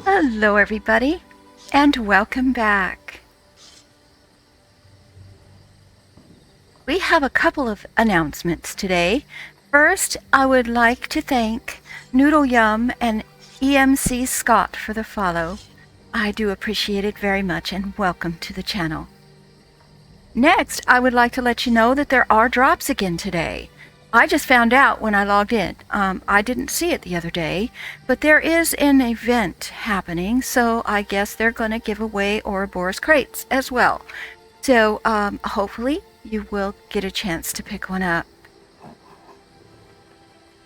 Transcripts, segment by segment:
Hello, everybody, and welcome back. We have a couple of announcements today. First, I would like to thank Noodle Yum and EMC Scott for the follow. I do appreciate it very much, and welcome to the channel. Next, I would like to let you know that there are drops again today. I just found out when I logged in. I didn't see it the other day, but there is an event happening, so I guess they're going to give away Ouroboros crates as well. So hopefully you will get a chance to pick one up.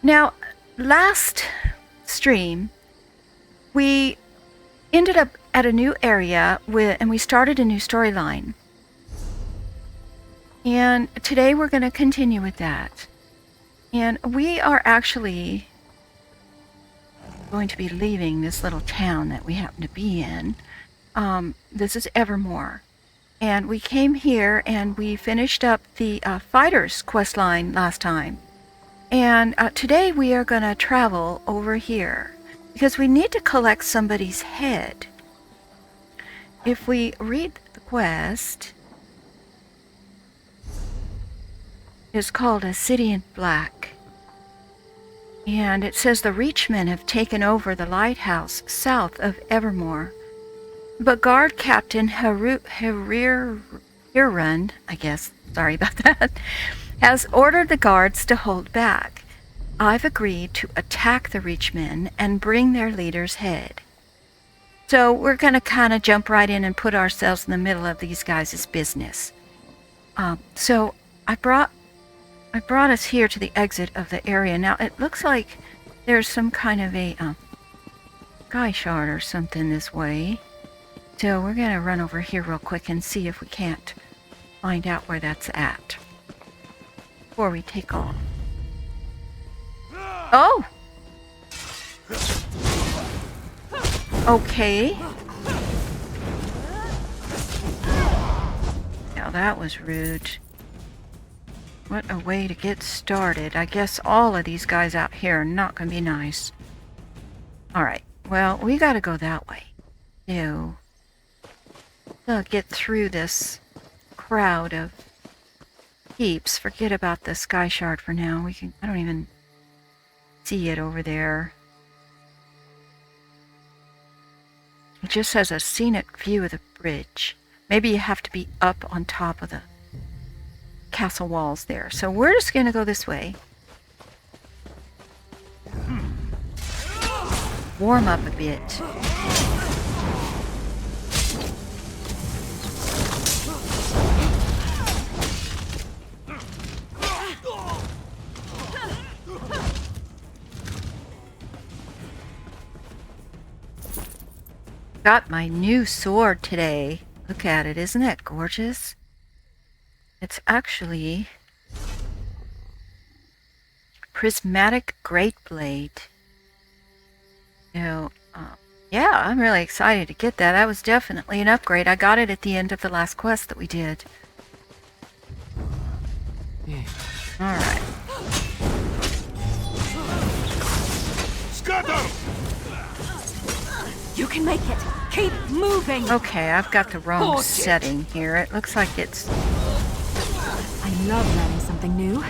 Now, last stream, we ended up at a new area and we started a new storyline. And today we're going to continue with that. And we are actually going to be leaving this little town that we happen to be in. This is Evermore. And we came here and we finished up the Fighters quest line last time. And today we are going to travel over here because we need to collect somebody's head. If we read the quest, it's called A City in Black. And it says the Reachmen have taken over the lighthouse south of Evermore. But guard captain Hiran, I guess, sorry about that, has ordered the guards to hold back. I've agreed to attack the Reachmen and bring their leader's head. So we're going to kind of jump right in and put ourselves in the middle of these guys' business. So I brought us here to the exit of the area. Now it looks like there's some kind of a sky shard or something this way. So we're going to run over here real quick and see if we can't find out where that's at before we take off. Oh! Okay. Now that was rude. What a way to get started. I guess all of these guys out here are not going to be nice. Alright, well, we got to go that way. So, we'll get through this crowd of heaps. Forget about the sky shard for now. I don't even see it over there. It just has a scenic view of the bridge. Maybe you have to be up on top of the castle walls there. So we're just going to go this way. Warm up a bit. Got my new sword today. Look at it. Isn't it gorgeous? It's actually prismatic great blade. So, yeah, I'm really excited to get that. That was definitely an upgrade. I got it at the end of the last quest that we did. Alright. You can make it. Keep moving. Okay, I've got the wrong setting here. It looks like it's... I love learning something new.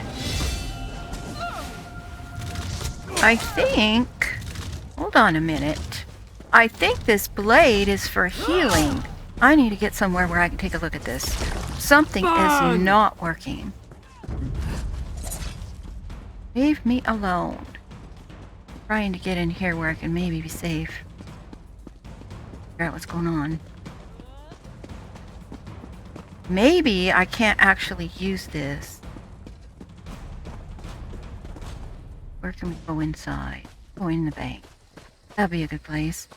I think... Hold on a minute. I think this blade is for healing. I need to get somewhere where I can take a look at this. Something is not working. Leave me alone. Trying to get in here where I can maybe be safe. Figure out what's going on. Maybe I can't actually use this. Where can we go inside? Go in the bank. That'd be a good place.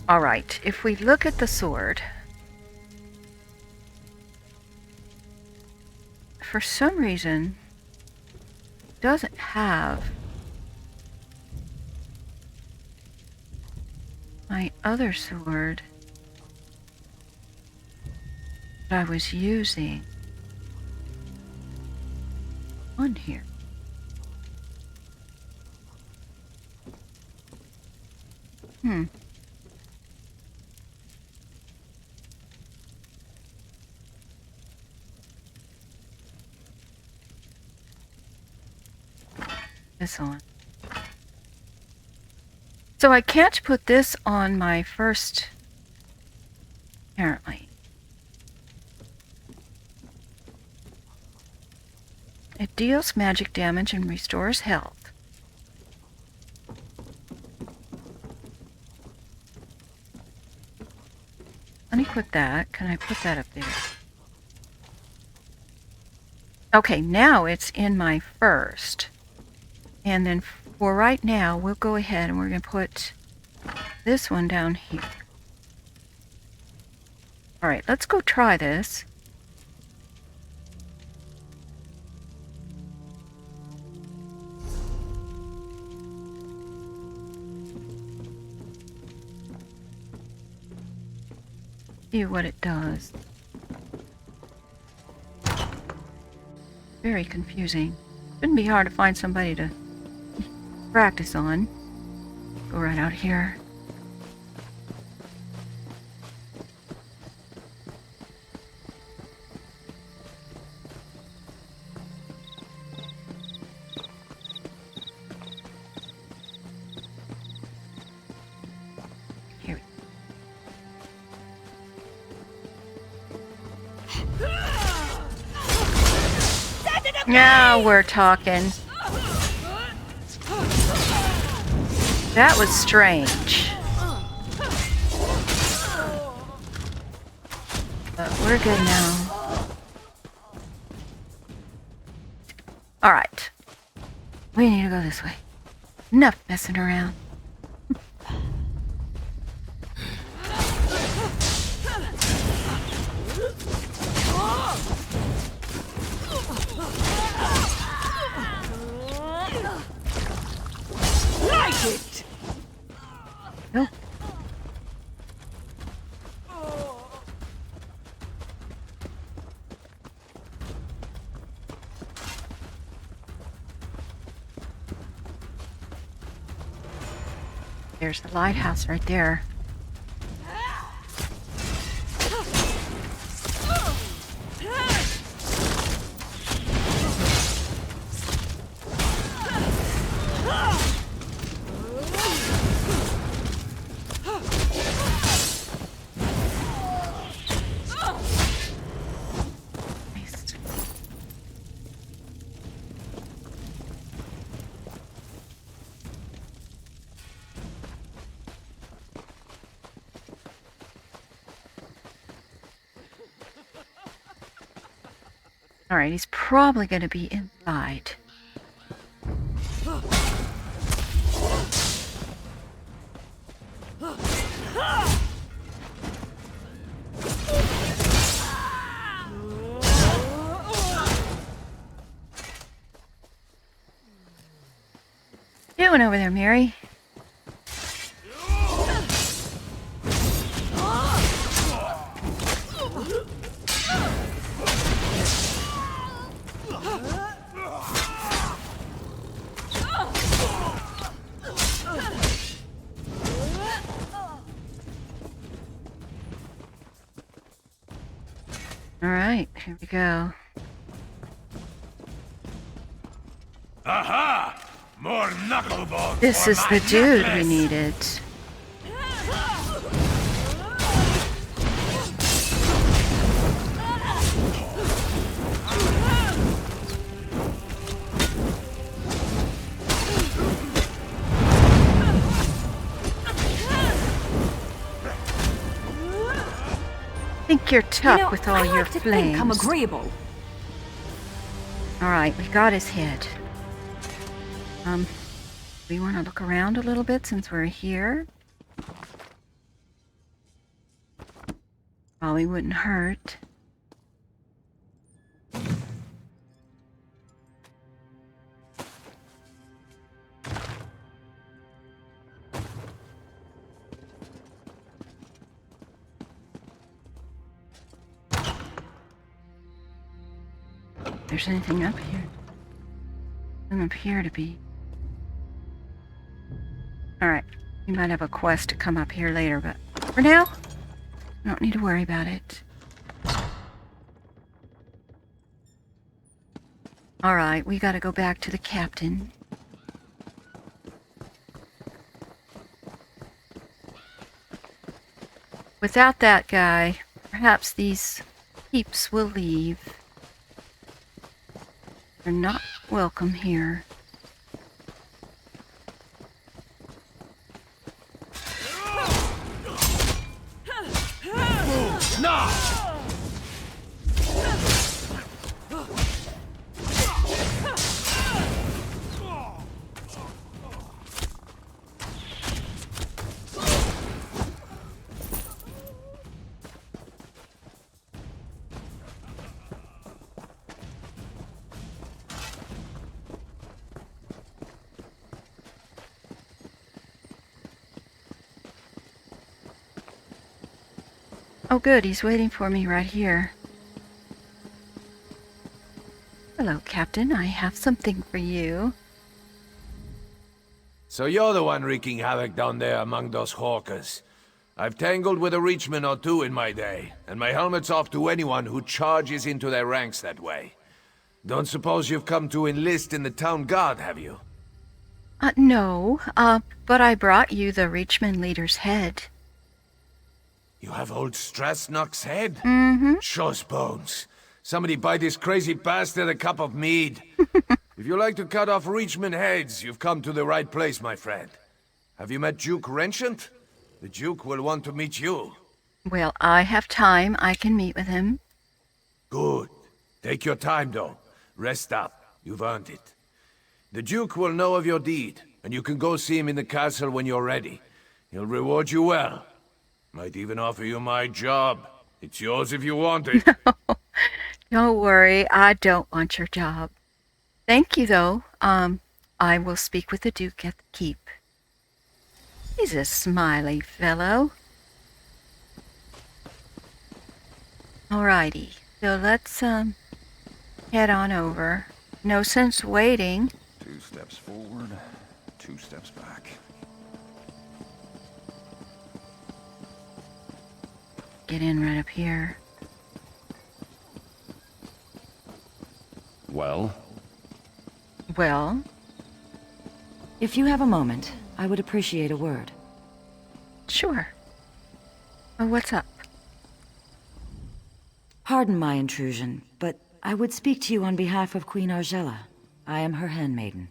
Alright, if we look at the sword, for some reason, it doesn't have my other sword that I was using. one here. This one. So I can't put this on my first, apparently. It deals magic damage and restores health. Unequip that. Can I put that up there? Okay, now it's in my first. And then for right now, we'll go ahead and we're going to put this one down here. Alright, let's go try this. See what it does. Very confusing. Shouldn't be hard to find somebody to practice on. Go right out here. Here. Now we're talking. That was strange. But we're good now. Alright. We need to go this way. Enough messing around. Like it! No. There's the lighthouse right there. Nice. Alright, he's probably going to be inside. Doing over there, Mary? Alright, here we go. Aha! More knuckleballs. This for is my the dude we necklace. needed. Think you're tough with all I your like to think I'm flames. agreeable. Alright, we got his head. We want to look around a little bit since we're here. Probably wouldn't hurt. If there's anything up here. Doesn't appear to be. Alright. We might have a quest to come up here later, but for now, I don't need to worry about it. Alright, we gotta go back to the captain. Without that guy, perhaps these peeps will leave. They're not welcome here. Now! Oh good, he's waiting for me right here. Hello, Captain. I have something for you. So you're the one wreaking havoc down there among those hawkers. I've tangled with a reachman or two in my day, and my helmet's off to anyone who charges into their ranks that way. Don't suppose you've come to enlist in the town guard, have you? No, but I brought you the Reachman leader's head. You have old Strasnock's head? Mm-hmm. Shows bones. Somebody buy this crazy bastard a cup of mead. If you like to cut off Reachman heads, you've come to the right place, my friend. Have you met Duke Renchant? The Duke will want to meet you. Well, I have time. I can meet with him. Good. Take your time, though. Rest up. You've earned it. The Duke will know of your deed, and you can go see him in the castle when you're ready. He'll reward you well. Might even offer you my job. It's yours if you want it. Don't worry, I don't want your job. Thank you, though. I will speak with the Duke at the keep. He's a smiley fellow. Alrighty, so let's, head on over. No sense waiting. 2 steps forward, 2 steps back. Get in right up here. Well? Well, If you have a moment, I would appreciate a word. sure. Oh, what's up? Pardon my intrusion, but I would speak to you on behalf of Queen Argella. I am her handmaiden.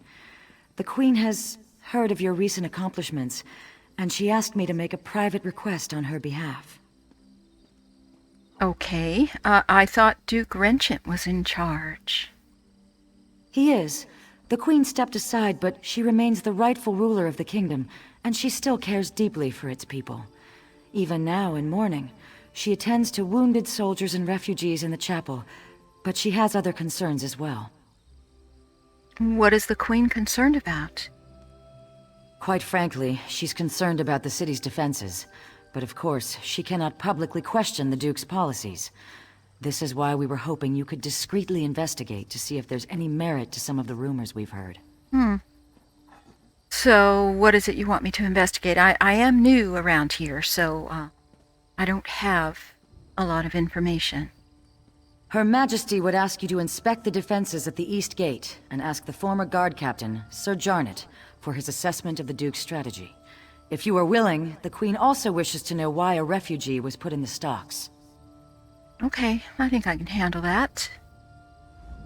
The Queen has heard of your recent accomplishments, and she asked me to make a private request on her behalf. Okay, I thought Duke Renchant was in charge. He is. The Queen stepped aside, but she remains the rightful ruler of the kingdom, and she still cares deeply for its people. Even now, in mourning, she attends to wounded soldiers and refugees in the chapel, but she has other concerns as well. What is the Queen concerned about? Quite frankly, she's concerned about the city's defenses. But of course, she cannot publicly question the Duke's policies. This is why we were hoping you could discreetly investigate to see if there's any merit to some of the rumors we've heard. So, what is it you want me to investigate? I am new around here, so, I don't have a lot of information. Her Majesty would ask you to inspect the defenses at the East Gate and ask the former guard captain, Sir Jarnet, for his assessment of the Duke's strategy. If you are willing, the Queen also wishes to know why a refugee was put in the stocks. Okay, I think I can handle that.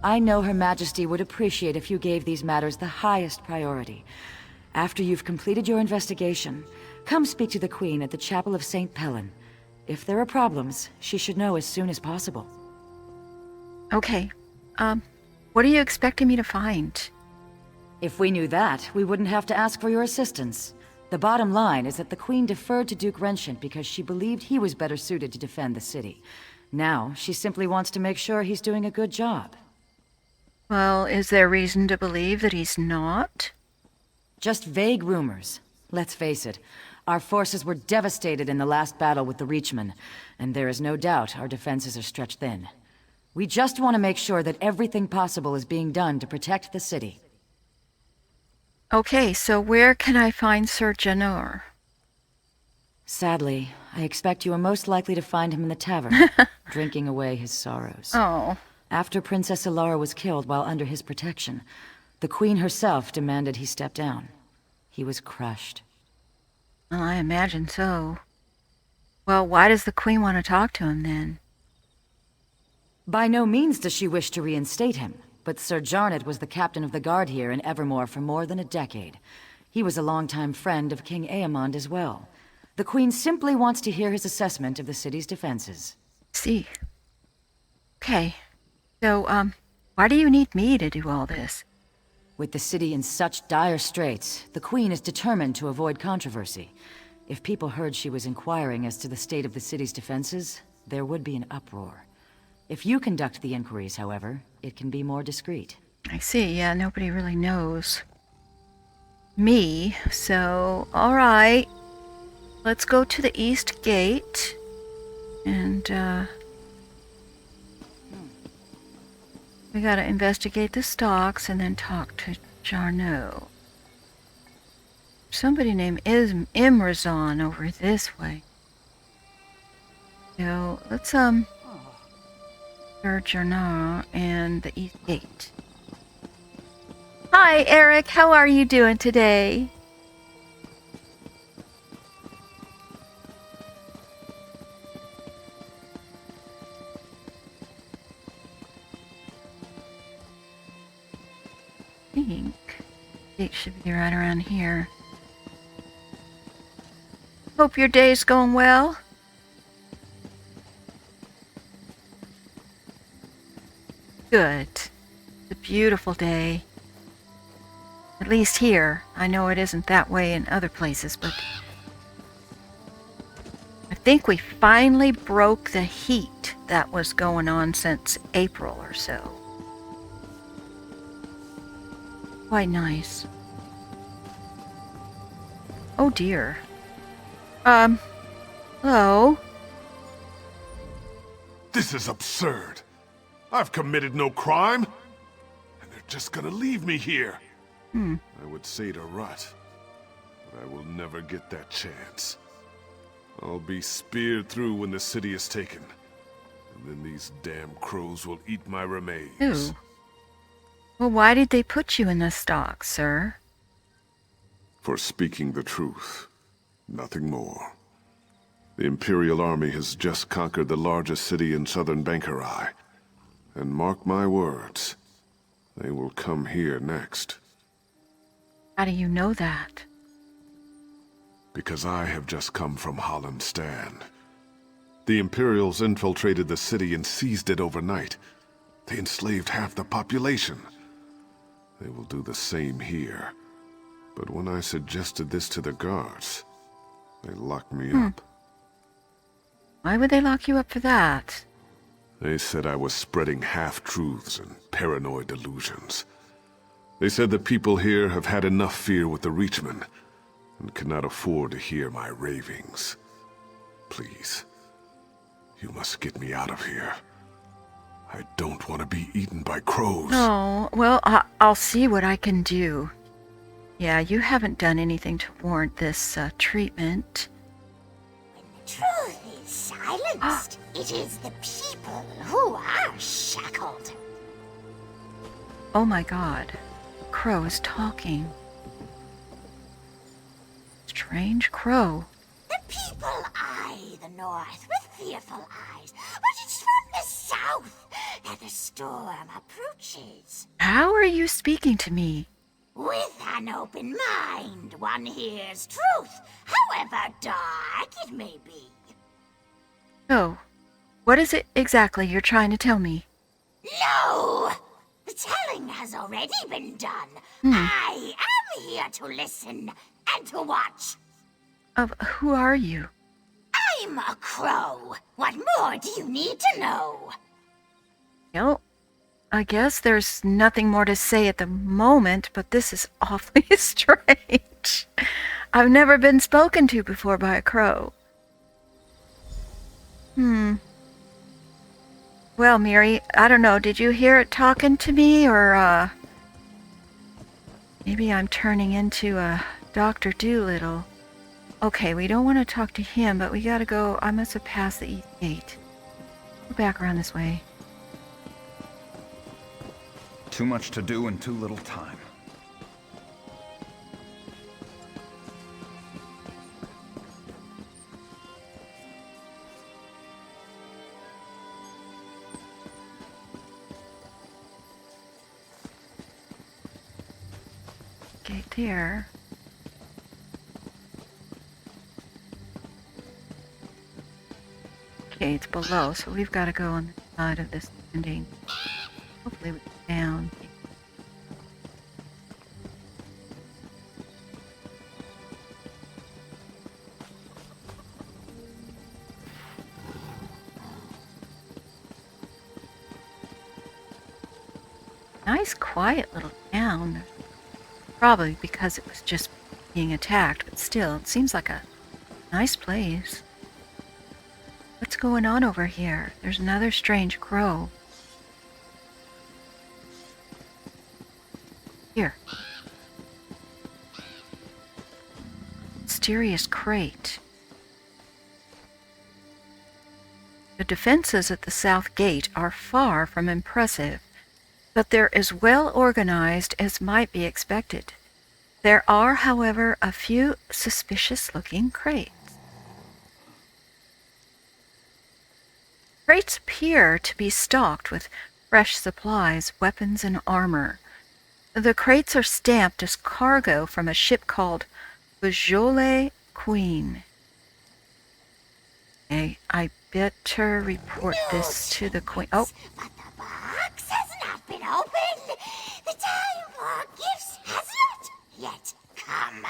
I know Her Majesty would appreciate if you gave these matters the highest priority. After you've completed your investigation, come speak to the Queen at the Chapel of St. Pellin. If there are problems, she should know as soon as possible. Okay, what are you expecting me to find? If we knew that, we wouldn't have to ask for your assistance. The bottom line is that the Queen deferred to Duke Renchant because she believed he was better suited to defend the city. Now, she simply wants to make sure he's doing a good job. Well, is there reason to believe that he's not? Just vague rumors. Let's face it, our forces were devastated in the last battle with the Reachmen, and there is no doubt our defenses are stretched thin. We just want to make sure that everything possible is being done to protect the city. Okay, so where can I find Sir Janor? Sadly, I expect you are most likely to find him in the tavern, drinking away his sorrows. Oh, After Princess Ilara was killed while under his protection, the Queen herself demanded he step down. He was crushed. well, I imagine so. Well, why does the Queen want to talk to him then? By no means does she wish to reinstate him, but Sir Jarnet was the captain of the guard here in Evermore for more than a decade. He was a longtime friend of King Aemond as well. The Queen simply wants to hear his assessment of the city's defenses. See. Okay. So, why do you need me to do all this? With the city in such dire straits, the Queen is determined to avoid controversy. If people heard she was inquiring as to the state of the city's defenses, there would be an uproar. If you conduct the inquiries, however, it can be more discreet. I see, yeah, nobody really knows me, so alright. Let's go to the East Gate, and, we gotta investigate the stocks and then talk to Jarno. Somebody named Imrazan over this way. So, let's, Sir Jarno and the East Gate. Hi, Eric. How are you doing today? I think it should be right around here. Hope your day's going well. Good. It's a beautiful day. At least here. I know it isn't that way in other places, but I think we finally broke the heat that was going on since April or so. Quite nice. Oh dear. Hello? This is absurd. I've committed no crime. And they're just gonna leave me here. I would say to Rut, but I will never get that chance. I'll be speared through when the city is taken. And then these damn crows will eat my remains. Ooh. Well, why did they put you in the stocks, sir? For speaking the truth. Nothing more. The Imperial Army has just conquered the largest city in southern Bankarai. And mark my words, they will come here next. How do you know that? Because I have just come from Holland Stand. The Imperials infiltrated the city and seized it overnight. They enslaved half the population. They will do the same here. But when I suggested this to the guards, they locked me up. Why would they lock you up for that? They said I was spreading half-truths and paranoid delusions. They said the people here have had enough fear with the Reachmen and cannot afford to hear my ravings. Please, you must get me out of here. I don't want to be eaten by crows. Oh, well, I'll see what I can do. Yeah, you haven't done anything to warrant this treatment. When the truth is silenced, it is the people who are shackled. Oh my god. Crow is talking. Strange crow. The people eye the north with fearful eyes, but it's from the south that the storm approaches. How are you speaking to me? With an open mind, one hears truth, however dark it may be. Oh, what is it exactly you're trying to tell me? No! The telling has already been done. I am here to listen and to watch. Who are you? I'm a crow. What more do you need to know? Well, I guess there's nothing more to say at the moment, but this is awfully strange. I've never been spoken to before by a crow. Well, Miri, I don't know, did you hear it talking to me, or, Maybe I'm turning into a Dr. Doolittle. Okay, we don't want to talk to him, but we gotta go. I must have passed the east gate. Go back around this way. Too much to do and too little time. Gate there. Okay, it's below, so we've got to go on the side of this landing. Hopefully we get down. Nice, quiet little town. Probably because it was just being attacked, but still, it seems like a nice place. What's going on over here? There's another strange crow. Here. Mysterious crate. The defenses at the south gate are far from impressive, but they're as well organized as might be expected. There are, however, a few suspicious-looking crates. Crates appear to be stocked with fresh supplies, weapons, and armor. The crates are stamped as cargo from a ship called Beaujolais Queen. Okay, I better report this to the Queen. Oh, But the box has not been opened. The time for gifts has not yet come.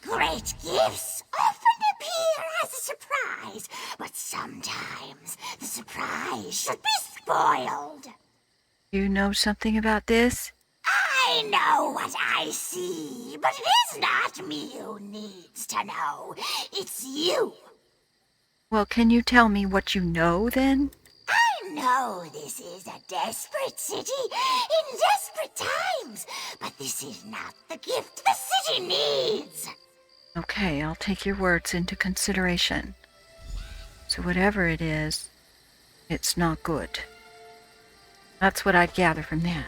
Great gifts often appear as a surprise, but sometimes the surprise should be spoiled. you know something about this? I know what I see, but it is not me who needs to know. It's you. Well, can you tell me what you know, then? I know this is a desperate city in desperate times, but this is not the gift the city needs. Okay, I'll take your words into consideration. So whatever it is, it's not good. That's what I'd gather from that.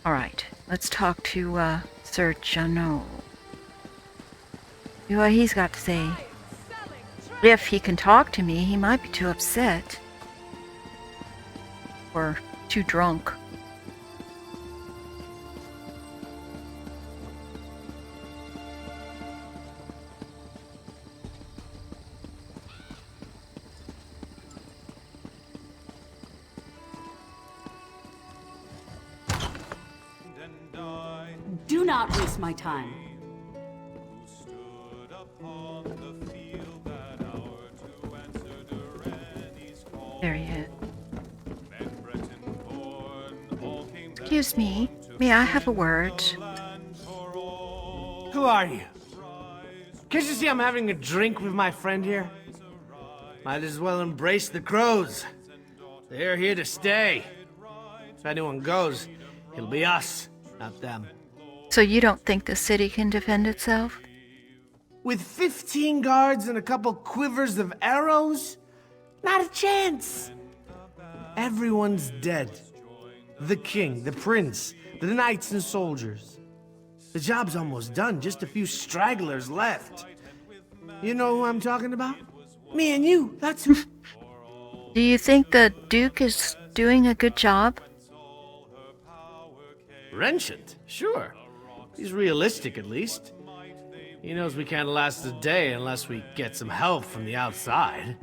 Alright, let's talk to, Sir Jano. See what he's got to say. If he can talk to me, he might be too upset. Or too drunk. Do not waste my time. There he is. Excuse me, may I have a word? Who are you? Can't you see I'm having a drink with my friend here? Might as well embrace the crows. They're here to stay. If anyone goes, it'll be us, not them. So you don't think the city can defend itself? With 15 guards and a couple quivers of arrows? Not a chance. Everyone's dead. The king, the prince, the knights and soldiers. The job's almost done, just a few stragglers left. You know who I'm talking about? Me and you, that's who. Do you think the Duke is doing a good job? Wrenchant, sure. He's realistic, at least. He knows we can't last a day unless we get some help from the outside.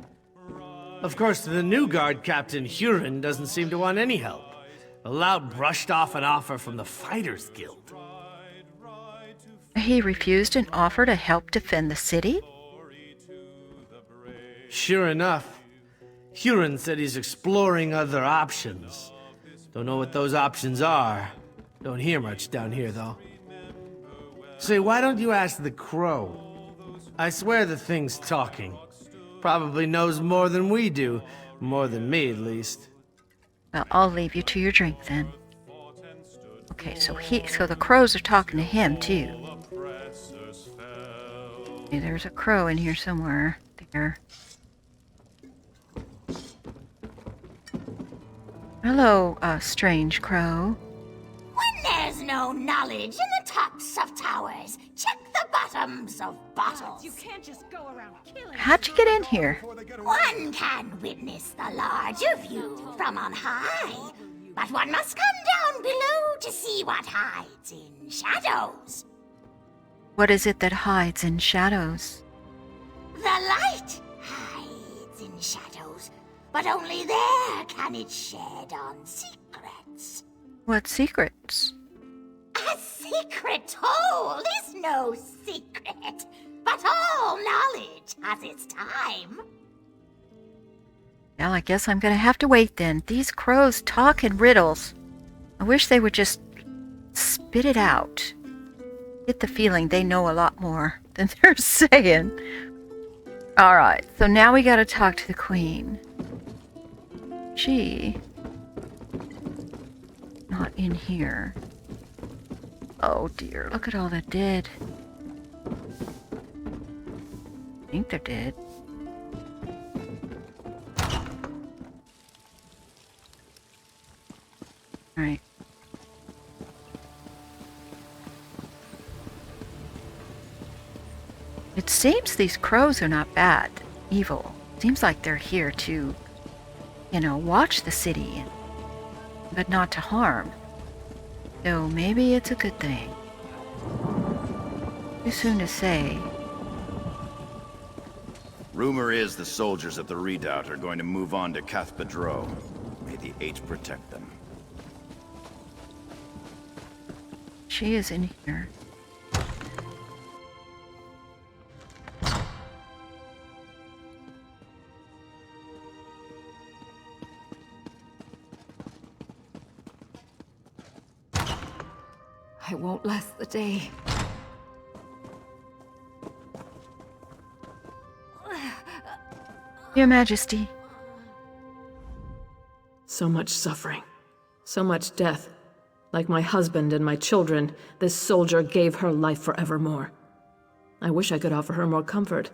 Of course, the new guard captain, Huron, doesn't seem to want any help. A loud brushed off an offer from the Fighters Guild. He refused an offer to help defend the city? Sure enough, Huron said he's exploring other options. Don't know what those options are. Don't hear much down here, though. Say, why don't you ask the crow? I swear the thing's talking. Probably knows more than we do. More than me, at least. Well, I'll leave you to your drink then. Okay, so the crows are talking to him too. Okay, there's a crow in here somewhere. There. Hello, strange crow. When there's no knowledge in the tops of towers, check the bottoms of bottles. You can't just go around killing. How'd you get in here? One can witness the larger view from on high, but one must come down below to see what hides in shadows. What is it that hides in shadows? The light hides in shadows, but only there can it shed on secrets. What secrets? A secret hole is no secret, but all knowledge has its time. Well, I guess I'm gonna have to wait then. These crows talk in riddles. I wish they would just spit it out. Get the feeling they know a lot more than they're saying. Alright, so now we gotta talk to the queen. She... not in here. Oh dear, look at all the dead. I think they're dead. Alright. It seems these crows are not bad, evil. Seems like they're here to, watch the city, but not to harm. So maybe it's a good thing. Too soon to say. Rumor is the soldiers at the redoubt are going to move on to Cathpedro. May the Eight protect them. She is in here. I won't last the day. Your Majesty. So much suffering. So much death. Like my husband and my children, this soldier gave her life forevermore. I wish I could offer her more comfort,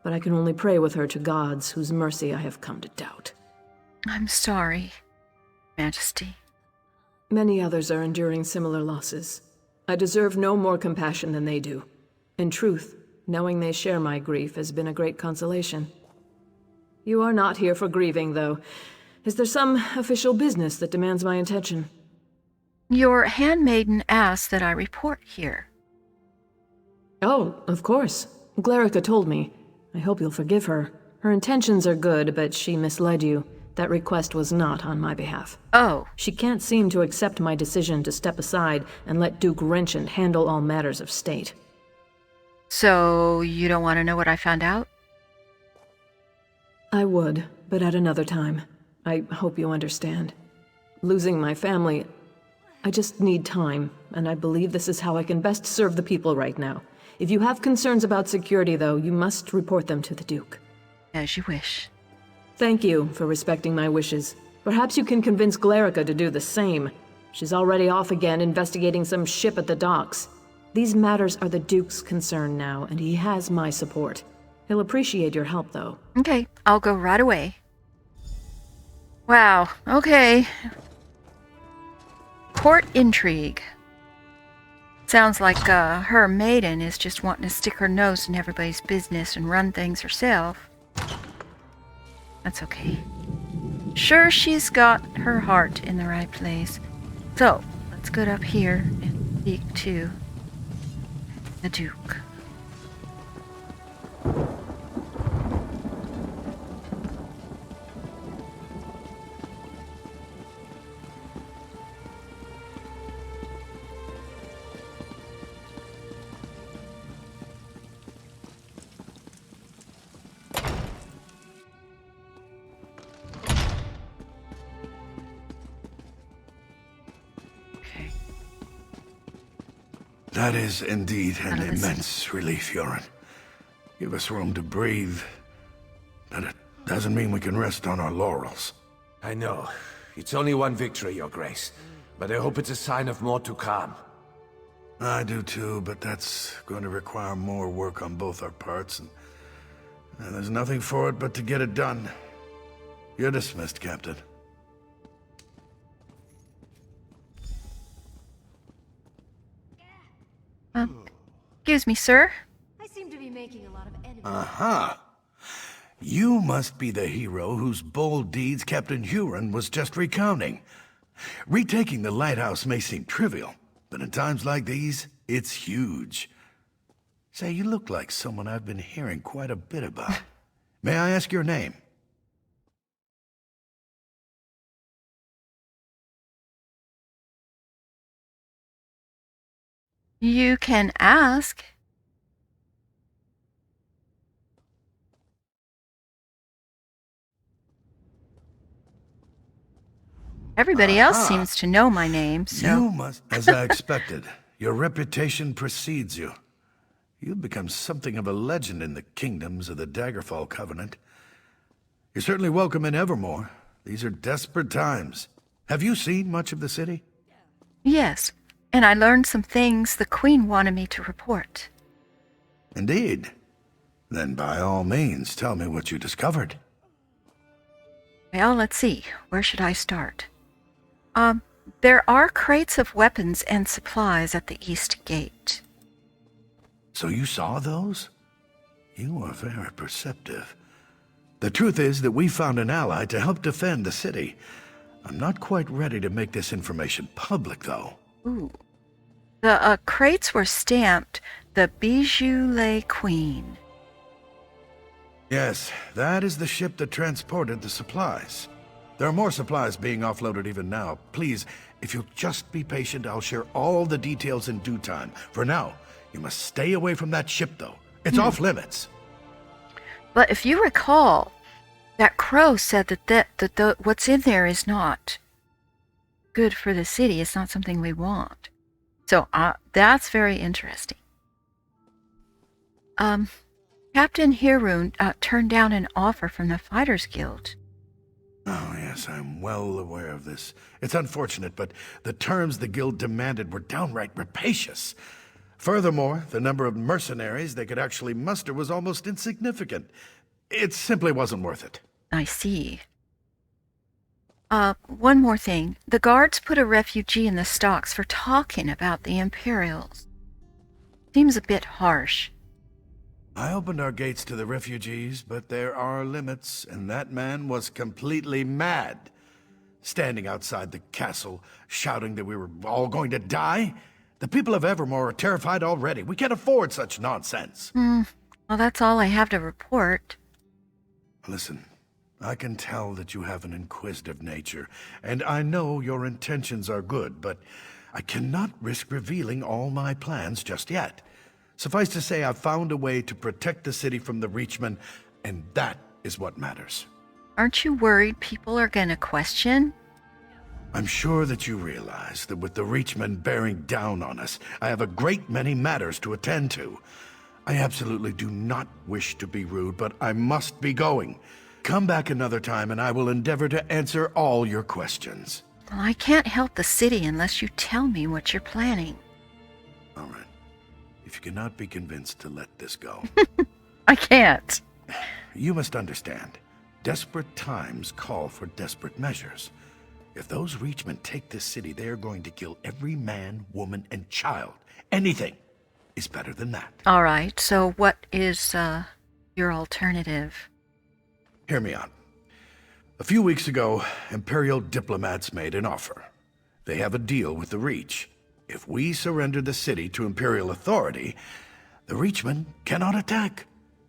but I can only pray with her to gods whose mercy I have come to doubt. I'm sorry, Majesty. Many others are enduring similar losses. I deserve no more compassion than they do. In truth, knowing they share my grief has been a great consolation. You are not here for grieving, though. Is there some official business that demands my attention? Your handmaiden asked that I report here. Oh, of course. Glarica told me. I hope you'll forgive her. Her intentions are good, but she misled you. That request was not on my behalf. Oh. She can't seem to accept my decision to step aside and let Duke Renchant handle all matters of state. So, you don't want to know what I found out? I would, but at another time. I hope you understand. Losing my family, I just need time, and I believe this is how I can best serve the people right now. If you have concerns about security, though, you must report them to the Duke. As you wish. Thank you for respecting my wishes. Perhaps you can convince Glarica to do the same. She's already off again investigating some ship at the docks. These matters are the Duke's concern now, and he has my support. He'll appreciate your help, though. Okay, I'll go right away. Wow, okay. Court intrigue. Sounds like her maiden is just wanting to stick her nose in everybody's business and run things herself. That's okay. Sure, she's got her heart in the right place. So, let's get up here and speak to the Duke. That is indeed an That is- immense relief, Yoren. Give us room to breathe, but it doesn't mean we can rest on our laurels. I know. It's only one victory, Your Grace. but I hope it's a sign of more to come. I do too, but that's going to require more work on both our parts, and there's nothing for it but to get it done. You're dismissed, Captain. Excuse me, sir. I seem to be making a lot of enemies. Aha! You must be the hero whose bold deeds Captain Huron was just recounting. Retaking the lighthouse may seem trivial, but in times like these, it's huge. Say, you look like someone I've been hearing quite a bit about. May I ask your name? You can ask. Everybody else seems to know my name, so... You must... As I expected, your reputation precedes you. You've become something of a legend in the kingdoms of the Daggerfall Covenant. You're certainly welcome in Evermore. These are desperate times. Have you seen much of the city? Yes, and I learned some things the Queen wanted me to report. Indeed. Then by all means, tell me what you discovered. Well, let's see. Where should I start? There are crates of weapons and supplies at the East Gate. So you saw those? You are very perceptive. The truth is that we found an ally to help defend the city. I'm not quite ready to make this information public, though. Ooh. The crates were stamped the Bijou Le Queen. Yes, that is the ship that transported the supplies. There are more supplies being offloaded even now. Please, if you'll just be patient, I'll share all the details in due time. For now, you must stay away from that ship, though. It's off limits. But if you recall, that crow said that what's in there is not good for the city. It's not something we want. So that's very interesting. Captain Hirun turned down an offer from the Fighters Guild. Oh, yes, I'm well aware of this. It's unfortunate, but the terms the guild demanded were downright rapacious. Furthermore, the number of mercenaries they could actually muster was almost insignificant. It simply wasn't worth it. I see. One more thing. The guards put a refugee in the stocks for talking about the Imperials. Seems a bit harsh. I opened our gates to the refugees, but there are limits, and that man was completely mad. Standing outside the castle, shouting that we were all going to die. The people of Evermore are terrified already. We can't afford such nonsense. Well, that's all I have to report. Listen, I can tell that you have an inquisitive nature, and I know your intentions are good, but I cannot risk revealing all my plans just yet. Suffice to say, I've found a way to protect the city from the Reachmen, and that is what matters. Aren't you worried people are gonna question? I'm sure that you realize that with the Reachmen bearing down on us, I have a great many matters to attend to. I absolutely do not wish to be rude, but I must be going. Come back another time and I will endeavor to answer all your questions. Well, I can't help the city unless you tell me what you're planning. All right. If you cannot be convinced to let this go. I can't. You must understand, desperate times call for desperate measures. If those Reachmen take this city, they are going to kill every man, woman, and child. Anything is better than that. All right, so what is your alternative? Hear me out. A few weeks ago, Imperial diplomats made an offer. They have a deal with the Reach. If we surrender the city to Imperial authority, the Reachmen cannot attack.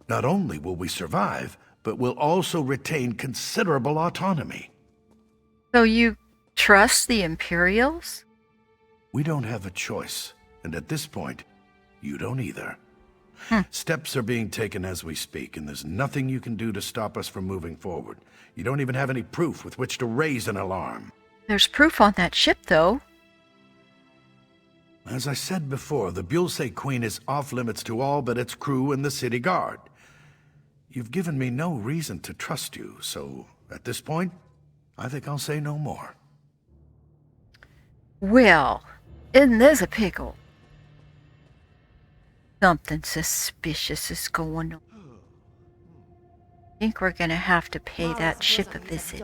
Not only will we survive, but we'll also retain considerable autonomy. So you trust the Imperials? We don't have a choice, and at this point, you don't either. Steps are being taken as we speak, and there's nothing you can do to stop us from moving forward. You don't even have any proof with which to raise an alarm. There's proof on that ship, though. As I said before, the Bulse Queen is off-limits to all but its crew and the city guard. You've given me no reason to trust you, so at this point, I think I'll say no more. Well, isn't this a pickle? Something suspicious is going on. I think we're gonna have to pay that ship a visit.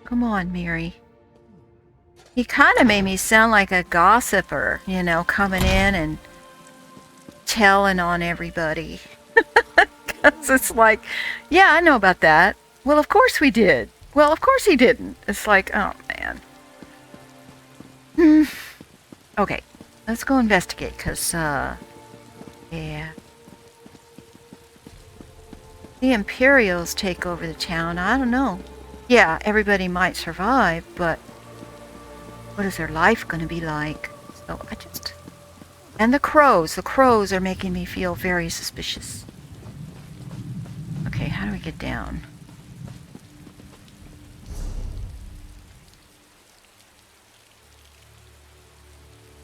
Come on, Mary. He kind of made me sound like a gossiper, you know, coming in and telling on everybody. Because it's like, yeah, I know about that. Well, of course we did. Well, of course he didn't. It's like, oh, man. Okay, let's go investigate, because, yeah. The Imperials take over the town. I don't know. Yeah, everybody might survive, but what is their life going to be like? So I just... And the crows. The crows are making me feel very suspicious. Okay, how do we get down?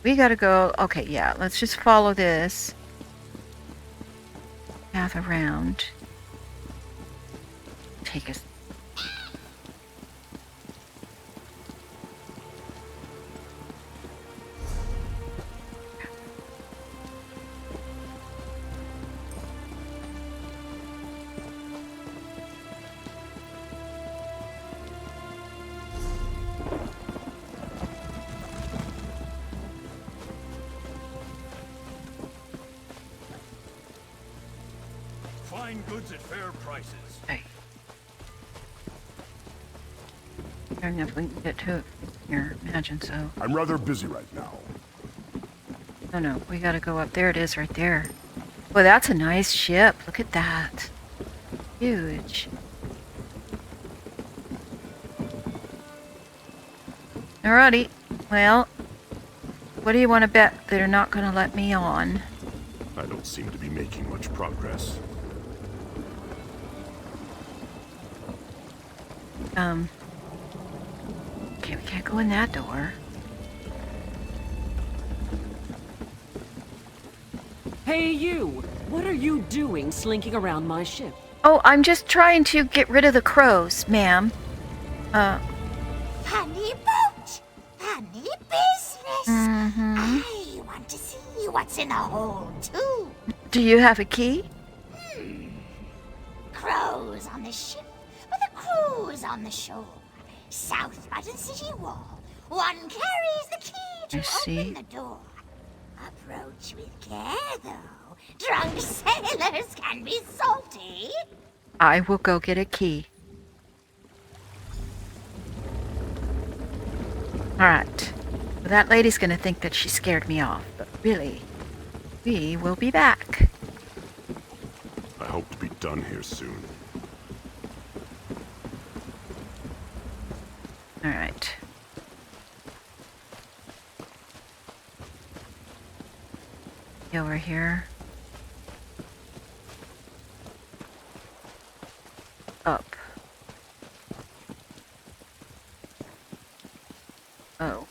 We gotta go... Okay, yeah, let's just follow this path around. Take us... Fine goods at fair prices. Okay. I don't know if we can get to it here. Imagine so. I'm rather busy right now. Oh no, we gotta go up. There it is, right there. Well, that's a nice ship. Look at that. Huge. Alrighty. Well, what do you want to bet they're not gonna let me on? I don't seem to be making much progress. Okay, we can't go in that door. Hey, you! What are you doing slinking around my ship? Oh, I'm just trying to get rid of the crows, ma'am. Funny boat, funny business. I want to see what's in the hold, too. Do you have a key? Crows on the ship, with a cruise on the shore. South Button City Wall. One carries the key to I see. open the door. Approach with care, though. Drunk sailors can be salty. I will go get a key. Alright. Well, that lady's gonna think that she scared me off, but really, we will be back. I hope to be done here soon. Alright. Over here. Up. Oh.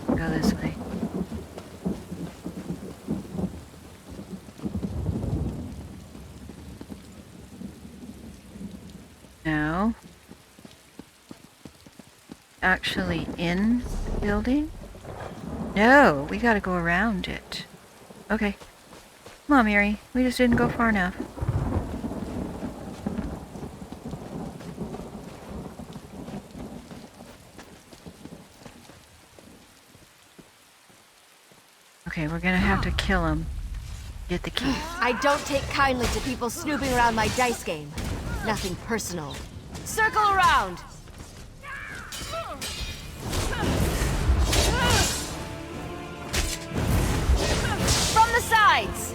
Go this way. No. Actually in the building? No, we gotta go around it. Okay. Come on, Mary. We just didn't go far enough. Okay, we're gonna have to kill him. Get the key. I don't take kindly to people snooping around my dice game. Nothing personal. Circle around! From the sides!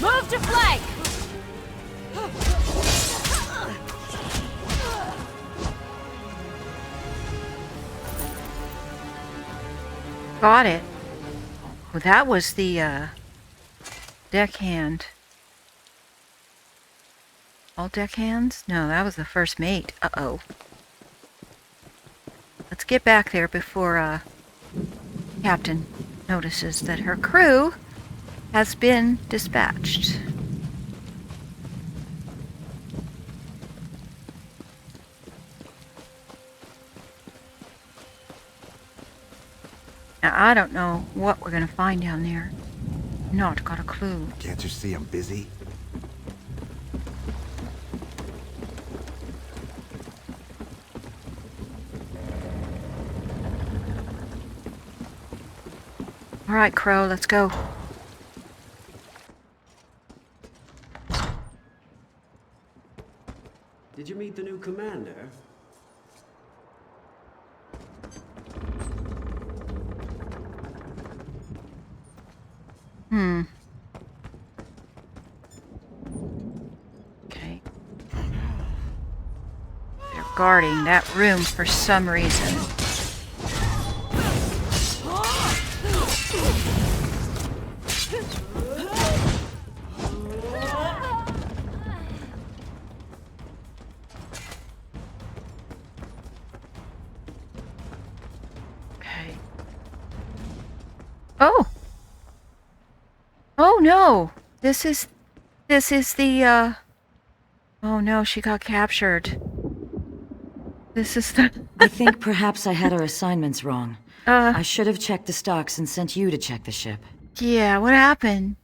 Move to flank! Got it. Well, that was the, deckhand. All deckhands? No, that was the first mate. Uh-oh. Let's get back there before, Captain notices that her crew has been dispatched. Now, I don't know what we're gonna find down there. Not got a clue. Can't you see I'm busy? All right, Crow, let's go. Did you meet the new commander? Okay. They're guarding that room for some reason. Okay. Oh! Oh no! This is the, oh no, she got captured. This is the... I think perhaps I had our assignments wrong. I should have checked the stocks and sent you to check the ship. Yeah, what happened?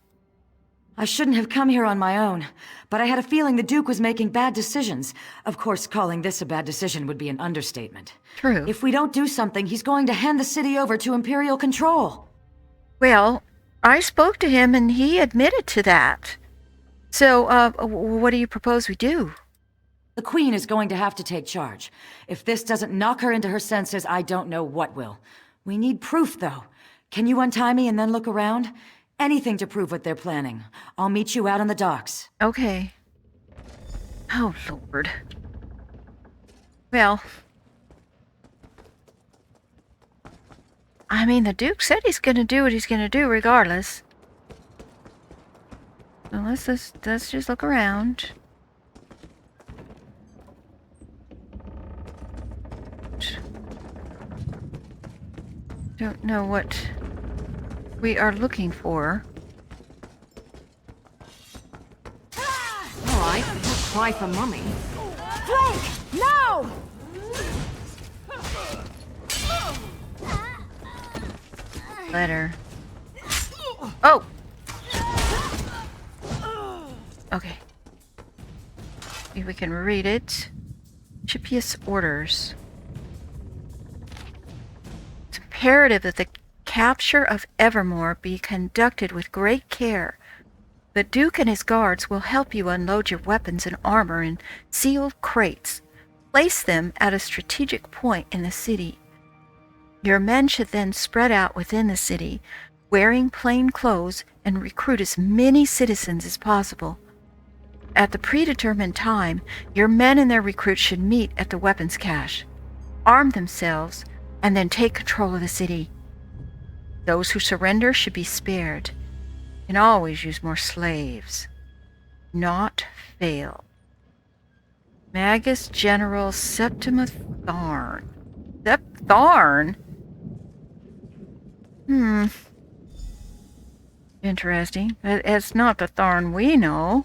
I shouldn't have come here on my own, but I had a feeling the Duke was making bad decisions. Of course, calling this a bad decision would be an understatement. True. If we don't do something, he's going to hand the city over to Imperial control. Well, I spoke to him and he admitted to that. So, what do you propose we do? The Queen is going to have to take charge. If this doesn't knock her into her senses, I don't know what will. We need proof, though. Can you untie me and then look around? Anything to prove what they're planning. I'll meet you out on the docks. Okay. Oh, Lord. Well... I mean, the Duke said he's gonna do what he's gonna do regardless. So let's just look around. Don't know what we are looking for. All right, don't cry for mummy. Frank, no! Letter. Oh! Okay. See if we can read it. Chipius orders. It's imperative that the capture of Evermore be conducted with great care. The Duke and his guards will help you unload your weapons and armor in sealed crates. Place them at a strategic point in the city. Your men should then spread out within the city, wearing plain clothes, and recruit as many citizens as possible. At the predetermined time, your men and their recruits should meet at the weapons cache, arm themselves, and then take control of the city. Those who surrender should be spared. You can always use more slaves. Not fail. Magus General Septimus Tharn. Tharn? Interesting. It's not the Tharn we know.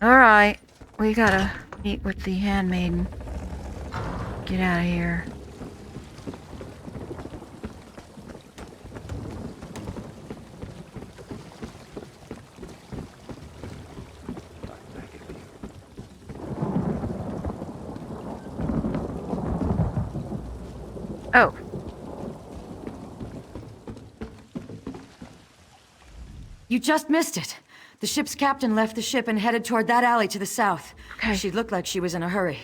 Alright. We gotta meet with the handmaiden. Get out of here. Oh. You just missed it. The ship's captain left the ship and headed toward that alley to the south. Okay. She looked like she was in a hurry.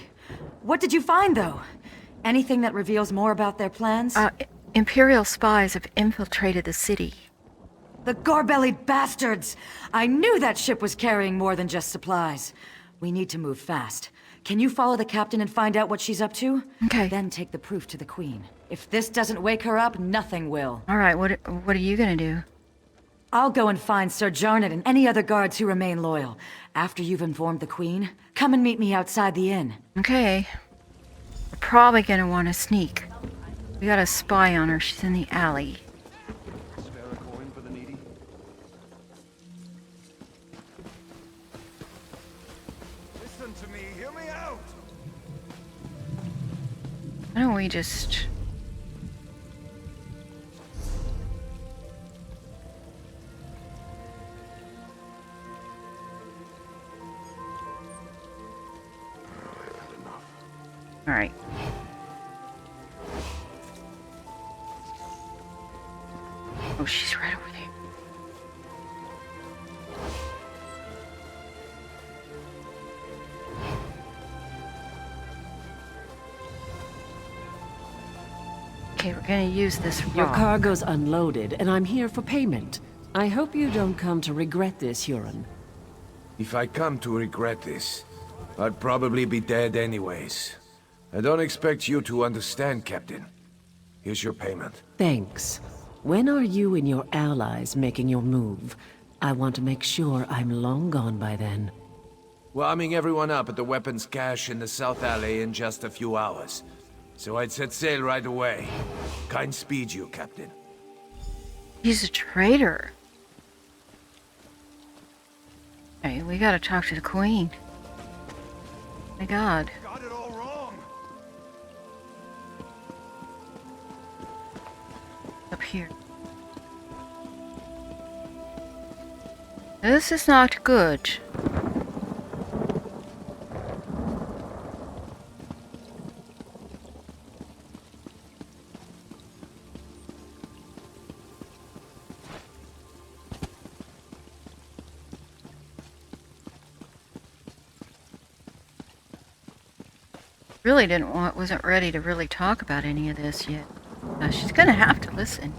What did you find, though? Anything that reveals more about their plans? Imperial spies have infiltrated the city. The gar-bellied bastards! I knew that ship was carrying more than just supplies. We need to move fast. Can you follow the captain and find out what she's up to? Okay. Then take the proof to the Queen. If this doesn't wake her up, nothing will. Alright, what are you gonna do? I'll go and find Sir Jarnett and any other guards who remain loyal. After you've informed the Queen, come and meet me outside the inn. Okay. We're probably gonna want to sneak. We got a spy on her. She's in the alley. hear me out! Why don't we just... Alright. Oh, she's right over there. Okay, we're gonna use this rock. Your cargo's unloaded, and I'm here for payment. I hope you don't come to regret this, Huron. If I come to regret this, I'd probably be dead anyways. I don't expect you to understand, Captain. Here's your payment. Thanks. When are you and your allies making your move? I want to make sure I'm long gone by then. We're arming everyone up at the weapons cache in the South Alley in just a few hours. So I'd set sail right away. Kind speed you, Captain. He's a traitor. Hey, we gotta talk to the Queen. My God. Got it all wrong. Up here. This is not good. Wasn't ready to really talk about any of this yet. She's gonna have to listen.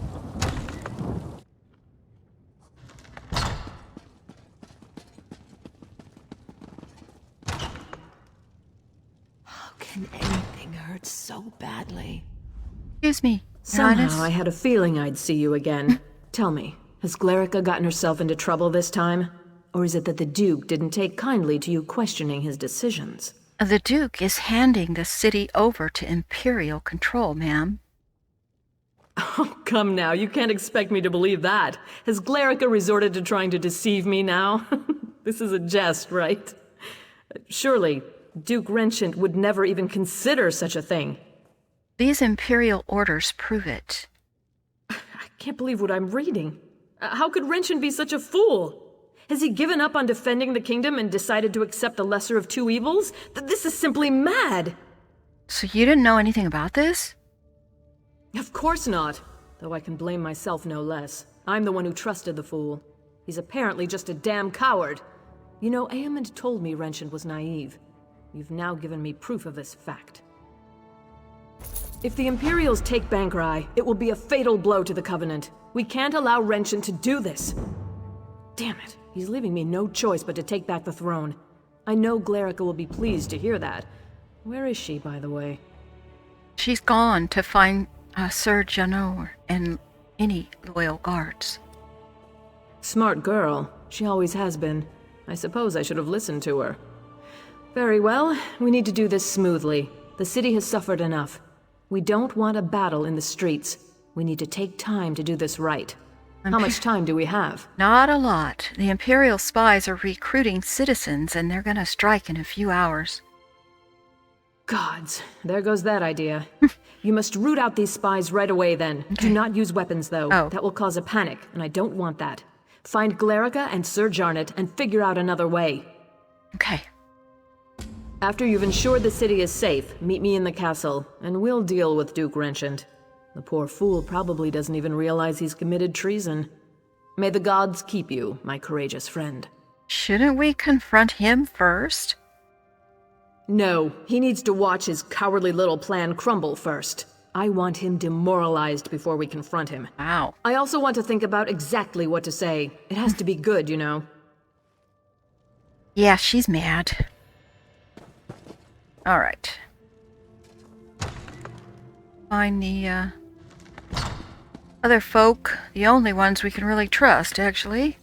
How can anything hurt so badly? Excuse me, Your Somehow Highness. I had a feeling I'd see you again. Tell me, has Glerica gotten herself into trouble this time? Or is it that the Duke didn't take kindly to you questioning his decisions? The Duke is handing the city over to Imperial control, ma'am. Oh, come now, you can't expect me to believe that. Has Glerica resorted to trying to deceive me now? This is a jest, right? Surely, Duke Renchant would never even consider such a thing. These Imperial orders prove it. I can't believe what I'm reading. How could Renchant be such a fool? Has he given up on defending the kingdom and decided to accept the lesser of two evils? This is simply mad! So you didn't know anything about this? Of course not. Though I can blame myself no less. I'm the one who trusted the fool. He's apparently just a damn coward. You know, Aemond told me Renchant was naive. You've now given me proof of this fact. If the Imperials take Bankrai, it will be a fatal blow to the Covenant. We can't allow Renchant to do this. Damn it. He's leaving me no choice but to take back the throne. I know Glerica will be pleased to hear that. Where is she, by the way? She's gone to find Sir Janor and any loyal guards. Smart girl. She always has been. I suppose I should have listened to her. Very well. We need to do this smoothly. The city has suffered enough. We don't want a battle in the streets. We need to take time to do this right. How much time do we have? Not a lot. The Imperial spies are recruiting citizens, and they're gonna strike in a few hours. Gods, there goes that idea. You must root out these spies right away, then. Okay. Do not use weapons, though. Oh. That will cause a panic, and I don't want that. Find Glerica and Sir Jarnet and figure out another way. Okay. After you've ensured the city is safe, meet me in the castle, and we'll deal with Duke Renchant. The poor fool probably doesn't even realize he's committed treason. May the gods keep you, my courageous friend. Shouldn't we confront him first? No, he needs to watch his cowardly little plan crumble first. I want him demoralized before we confront him. Wow. I also want to think about exactly what to say. It has to be good, you know. Yeah, she's mad. Alright. Find the, other folk. The only ones we can really trust, actually.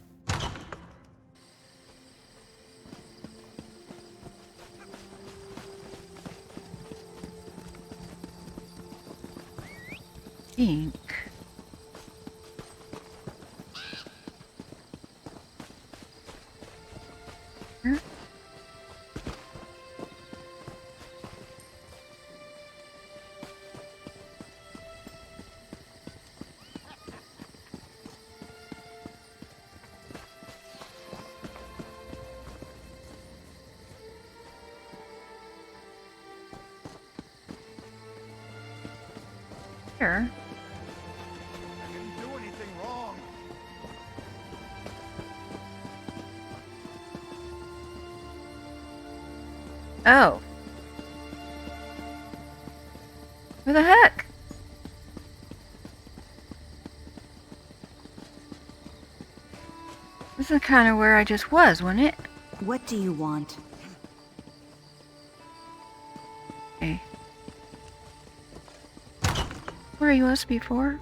Think. Here. I didn't do anything wrong. Oh. Who the heck? This is kind of where I just was, wasn't it? What do you want? Okay. Where he was before?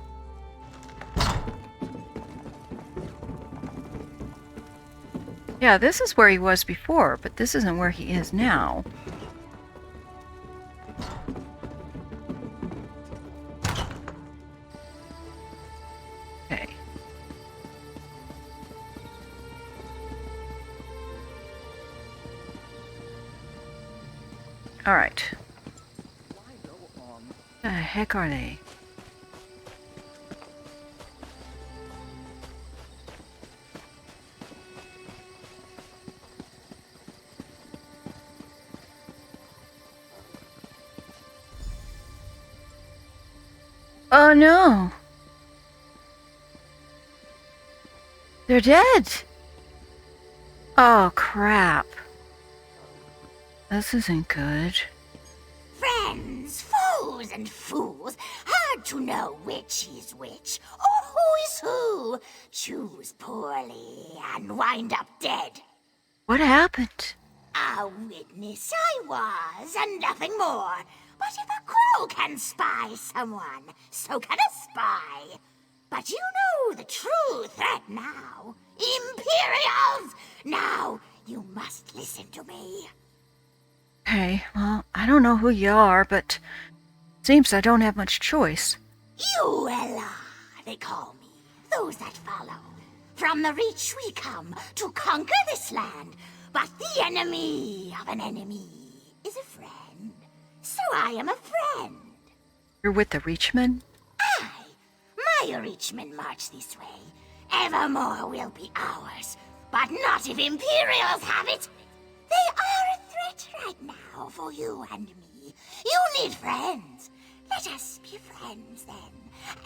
Yeah, this is where he was before, but this isn't where he is now. Okay. All right. The heck are they? Oh no! They're dead! Oh crap. This isn't good. Friends, foes, and fools, hard to know which is which, or who is who. Choose poorly and wind up dead. What happened? A witness I was, and nothing more. But if a crow can spy someone, so can a spy. But you know the true threat now. Imperials! Now, you must listen to me. Okay, well, I don't know who you are, but seems I don't have much choice. Uella, they call me. Those that follow. From the Reach we come to conquer this land. But the enemy of an enemy is a friend. So I am a friend. You're with the Reachmen? Aye. My Reachmen march this way. Evermore will be ours. But not if Imperials have it. They are a threat right now for you and me. You need friends. Let us be friends then,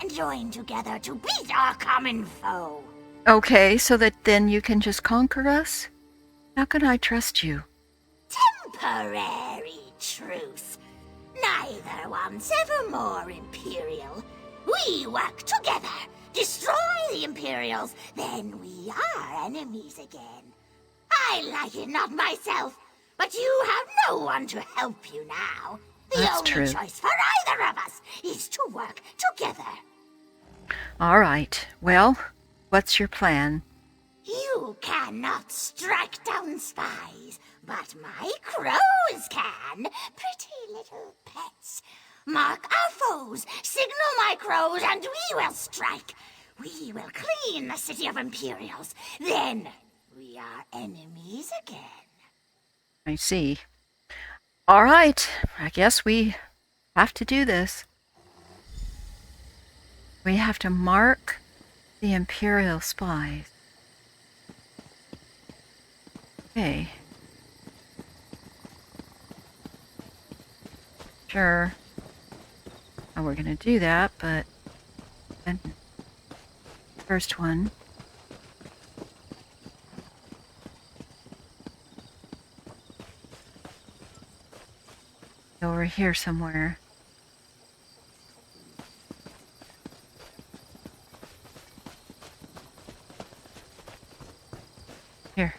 and join together to beat our common foe. Okay, so that then you can just conquer us? How can I trust you? Temporary truce. Neither wants evermore Imperial. We work together, destroy the Imperials, then we are enemies again. I like it not myself, but you have no one to help you now. The That's only true. choice for either of us is to work together. All right. Well, what's your plan? You cannot strike down spies, but my crows can. Pretty little pets. Mark our foes, signal my crows, and we will strike. We will clean the city of Imperials. Then we are enemies again. I see. All right. I guess we have to do this. We have to mark the Imperial spies. Okay. Sure. How we're gonna do that, but then first one. Over here somewhere. Here.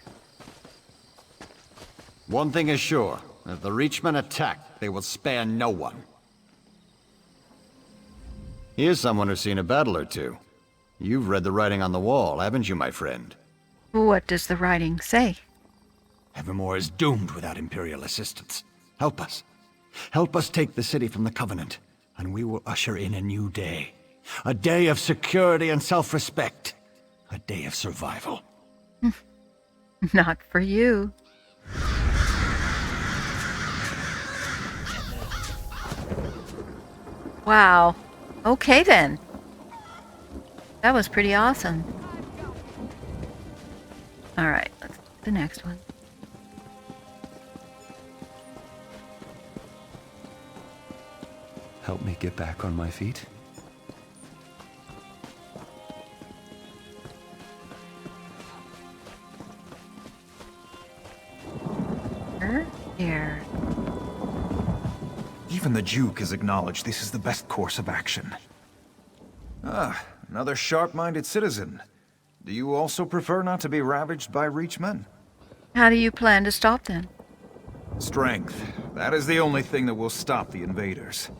One thing is sure. If the Reachmen attack, they will spare no one. Here's someone who's seen a battle or two. You've read the writing on the wall, haven't you, my friend? What does the writing say? Evermore is doomed without Imperial assistance. Help us. Help us take the city from the Covenant, and we will usher in a new day. A day of security and self-respect. A day of survival. Not for you. Wow. Okay then. That was pretty awesome. Alright, let's do the next one. Help me get back on my feet? Here, here. Even the Duke has acknowledged this is the best course of action. Ah, another sharp-minded citizen. Do you also prefer not to be ravaged by Reachmen? How do you plan to stop them? Strength. That is the only thing that will stop the invaders.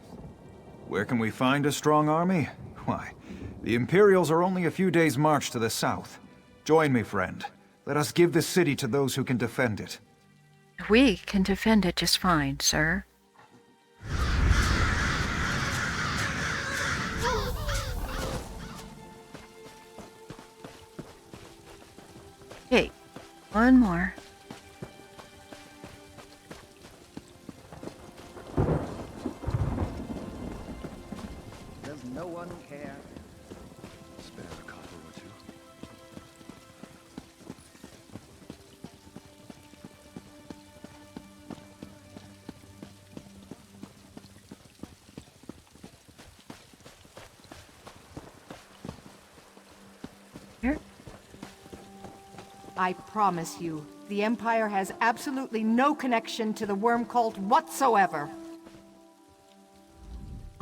Where can we find a strong army? Why, the Imperials are only a few days' march to the south. Join me, friend. Let us give the city to those who can defend it. We can defend it just fine, sir. Okay, one more. Does no one care? Spare a copper or two. Here. I promise you, the Empire has absolutely no connection to the worm cult whatsoever.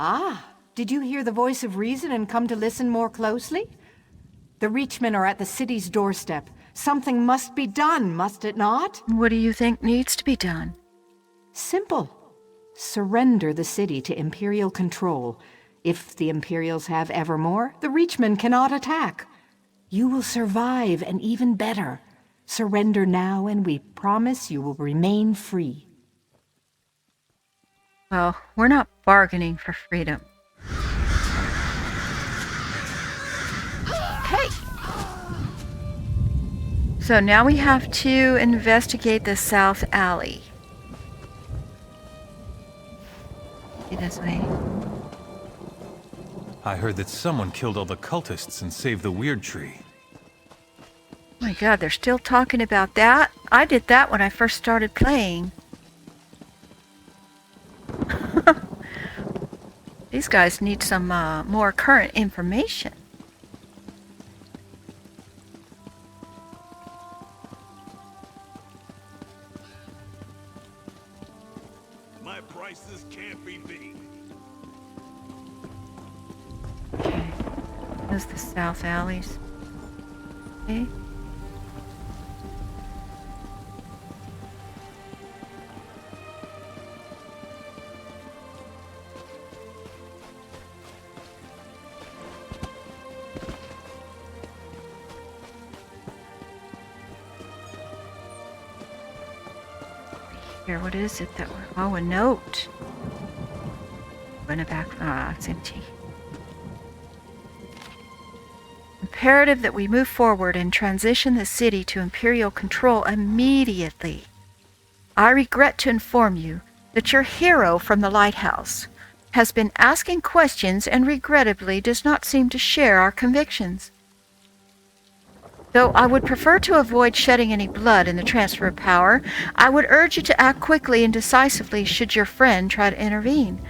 Ah, did you hear the voice of reason and come to listen more closely? The Reachmen are at the city's doorstep. Something must be done, must it not? What do you think needs to be done? Simple. Surrender the city to Imperial control. If the Imperials have Evermore, the Reachmen cannot attack. You will survive, and even better. Surrender now, and we promise you will remain free. Well, we're not bargaining for freedom. Okay. So now we have to investigate the South Alley. This way. I heard that someone killed all the cultists and saved the weird tree. Oh my god, they're still talking about that? I did that when I first started playing. These guys need some more current information. My prices can't be beat. Okay. There's the South Alleys. Okay. Here, what is it that we're... Oh, a note. Going back... Ah, it's empty. Imperative that we move forward and transition the city to Imperial control immediately. I regret to inform you that your hero from the lighthouse has been asking questions and regrettably does not seem to share our convictions. Though I would prefer to avoid shedding any blood in the transfer of power, I would urge you to act quickly and decisively should your friend try to intervene.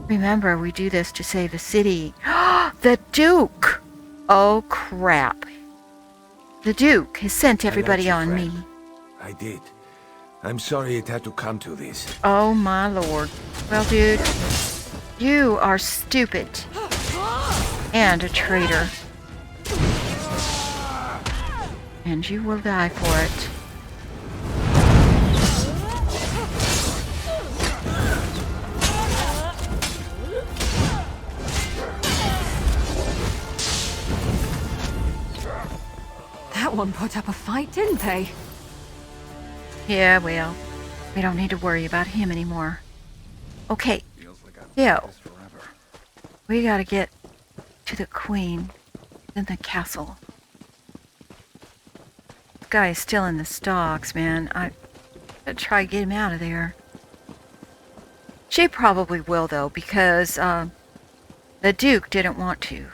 Remember, we do this to save the city. The Duke! Oh, crap. The Duke has sent everybody on me. I did. I'm sorry it had to come to this. Oh, my lord. Well, dude, you are stupid. And a traitor. And you will die for it. That one put up a fight, didn't they? Yeah, well, we don't need to worry about him anymore. Okay, so we gotta get to the Queen in the castle. This guy is still in the stocks, man. I gotta try to get him out of there. She probably will, though, because the Duke didn't want to.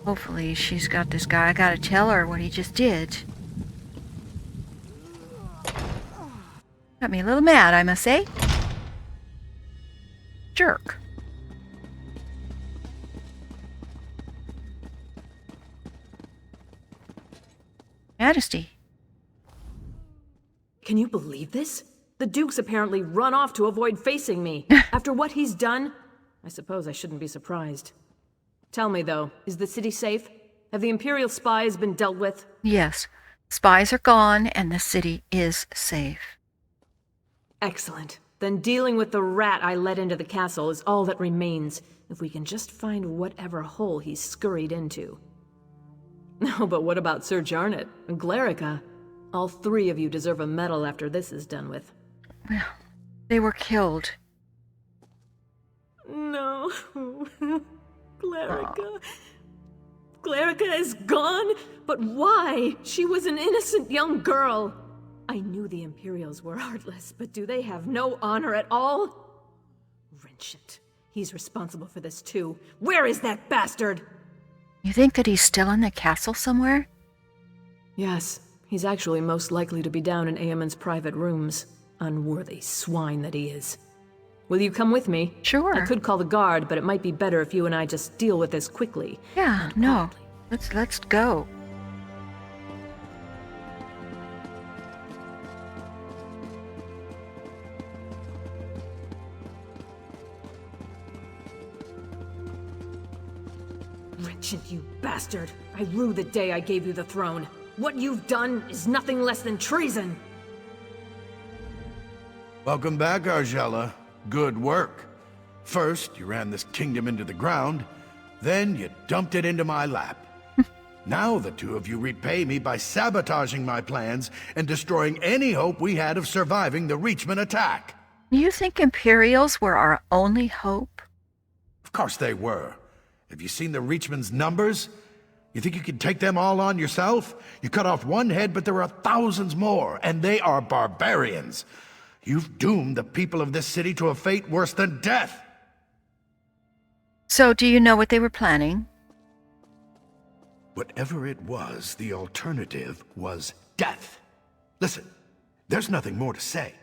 Hopefully she's got this guy. I gotta tell her what he just did. Got me a little mad, I must say. Jerk. Majesty. Can you believe this? The Duke's apparently run off to avoid facing me. After what he's done, I suppose I shouldn't be surprised. Tell me, though, is the city safe? Have the Imperial spies been dealt with? Yes. Spies are gone, and the city is safe. Excellent. Then dealing with the rat I let into the castle is all that remains, if we can just find whatever hole he's scurried into. No, but what about Sir Jarnet and Glerica? All three of you deserve a medal after this is done with. Well, they were killed. No. Glerica. Glerica is gone? But why? She was an innocent young girl. I knew the Imperials were heartless, but do they have no honor at all? Wrenchant. He's responsible for this too. Where is that bastard? You think that he's still in the castle somewhere? Yes. He's actually most likely to be down in Eamon's private rooms. Unworthy swine that he is. Will you come with me? Sure. I could call the guard, but it might be better if you and I just deal with this quickly. Yeah, no. Let's go. Wretched, you bastard! I rue the day I gave you the throne. What you've done is nothing less than treason! Welcome back, Argella. Good work. First, you ran this kingdom into the ground, then you dumped it into my lap. Now the two of you repay me by sabotaging my plans and destroying any hope we had of surviving the Reachman attack. You think Imperials were our only hope? Of course they were. Have you seen the Reachman's numbers? You think you can take them all on yourself? You cut off one head, but there are thousands more, and they are barbarians. You've doomed the people of this city to a fate worse than death. So, do you know what they were planning? Whatever it was, the alternative was death. Listen, there's nothing more to say.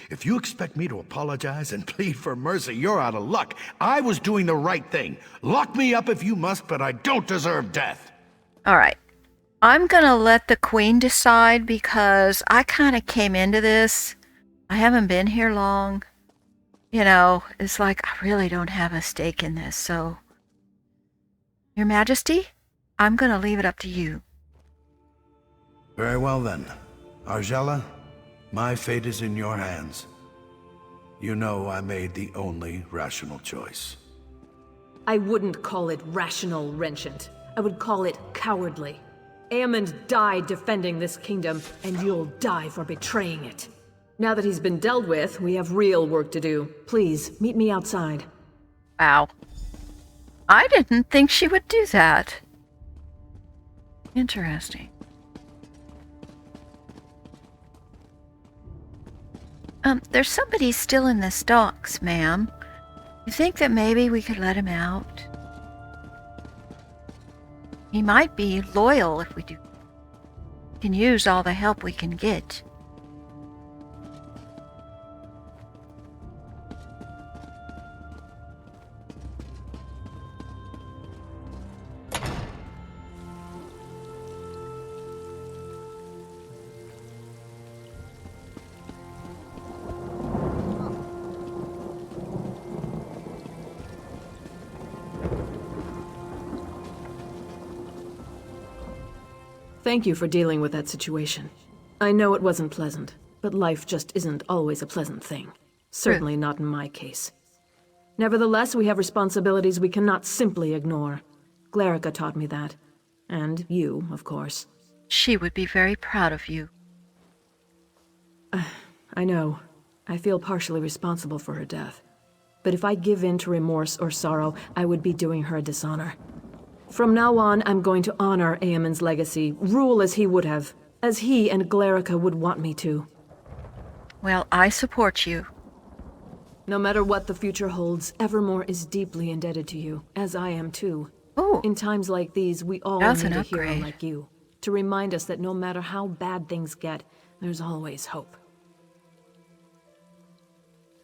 If you expect me to apologize and plead for mercy, you're out of luck. I was doing the right thing. Lock me up if you must, but I don't deserve death. All right. I'm gonna let the Queen decide because I kind of came into this. I haven't been here long. You know, it's like I really don't have a stake in this, so... Your Majesty, I'm gonna leave it up to you. Very well then. Argella, my fate is in your hands. You know I made the only rational choice. I wouldn't call it rational, Wrenchant. I would call it cowardly. Aemond died defending this kingdom, and you'll die for betraying it. Now that he's been dealt with, we have real work to do. Please, meet me outside. Wow. I didn't think she would do that. Interesting. There's somebody still in the stocks, ma'am. You think that maybe we could let him out? He might be loyal if we do. We can use all the help we can get. Thank you for dealing with that situation. I know it wasn't pleasant, but life just isn't always a pleasant thing. Certainly not in my case. Nevertheless, we have responsibilities we cannot simply ignore. Glerica taught me that. And you, of course. She would be very proud of you. I know. I feel partially responsible for her death. But if I give in to remorse or sorrow, I would be doing her a dishonor. From now on, I'm going to honor Aemon's legacy, rule as he would have, as he and Glerica would want me to. Well, I support you. No matter what the future holds, Evermore is deeply indebted to you, as I am too. Oh, in times like these, we all that's need an a hero upgrade. like you, to remind us that no matter how bad things get, there's always hope.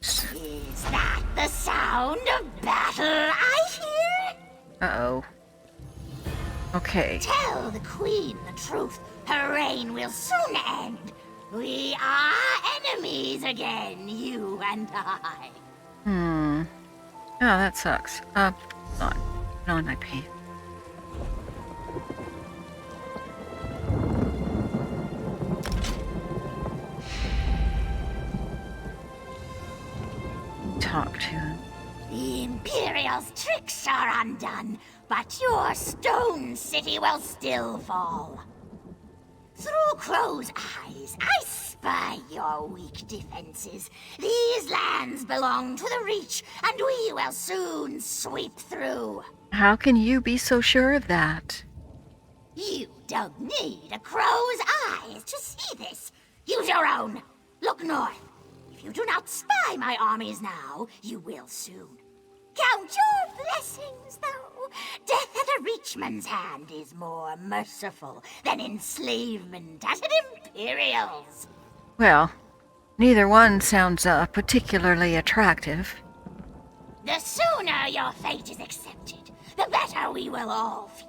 Is that the sound of battle I hear? Uh-oh. Okay. Tell the Queen the truth. Her reign will soon end. We are enemies again, you and I. Oh, that sucks. Hold on. Put on my pants. Talk to him. The Imperial's tricks are undone, but your stone city will still fall. Through Crow's eyes, I spy your weak defenses. These lands belong to the Reach, and we will soon sweep through. How can you be so sure of that? You don't need a crow's eyes to see this. Use your own. Look north. If you do not spy my armies now, you will soon. Count your blessings, though. Death at a Reachman's hand is more merciful than enslavement at an Imperial's. Well, neither one sounds particularly attractive. The sooner your fate is accepted, the better we will all feel.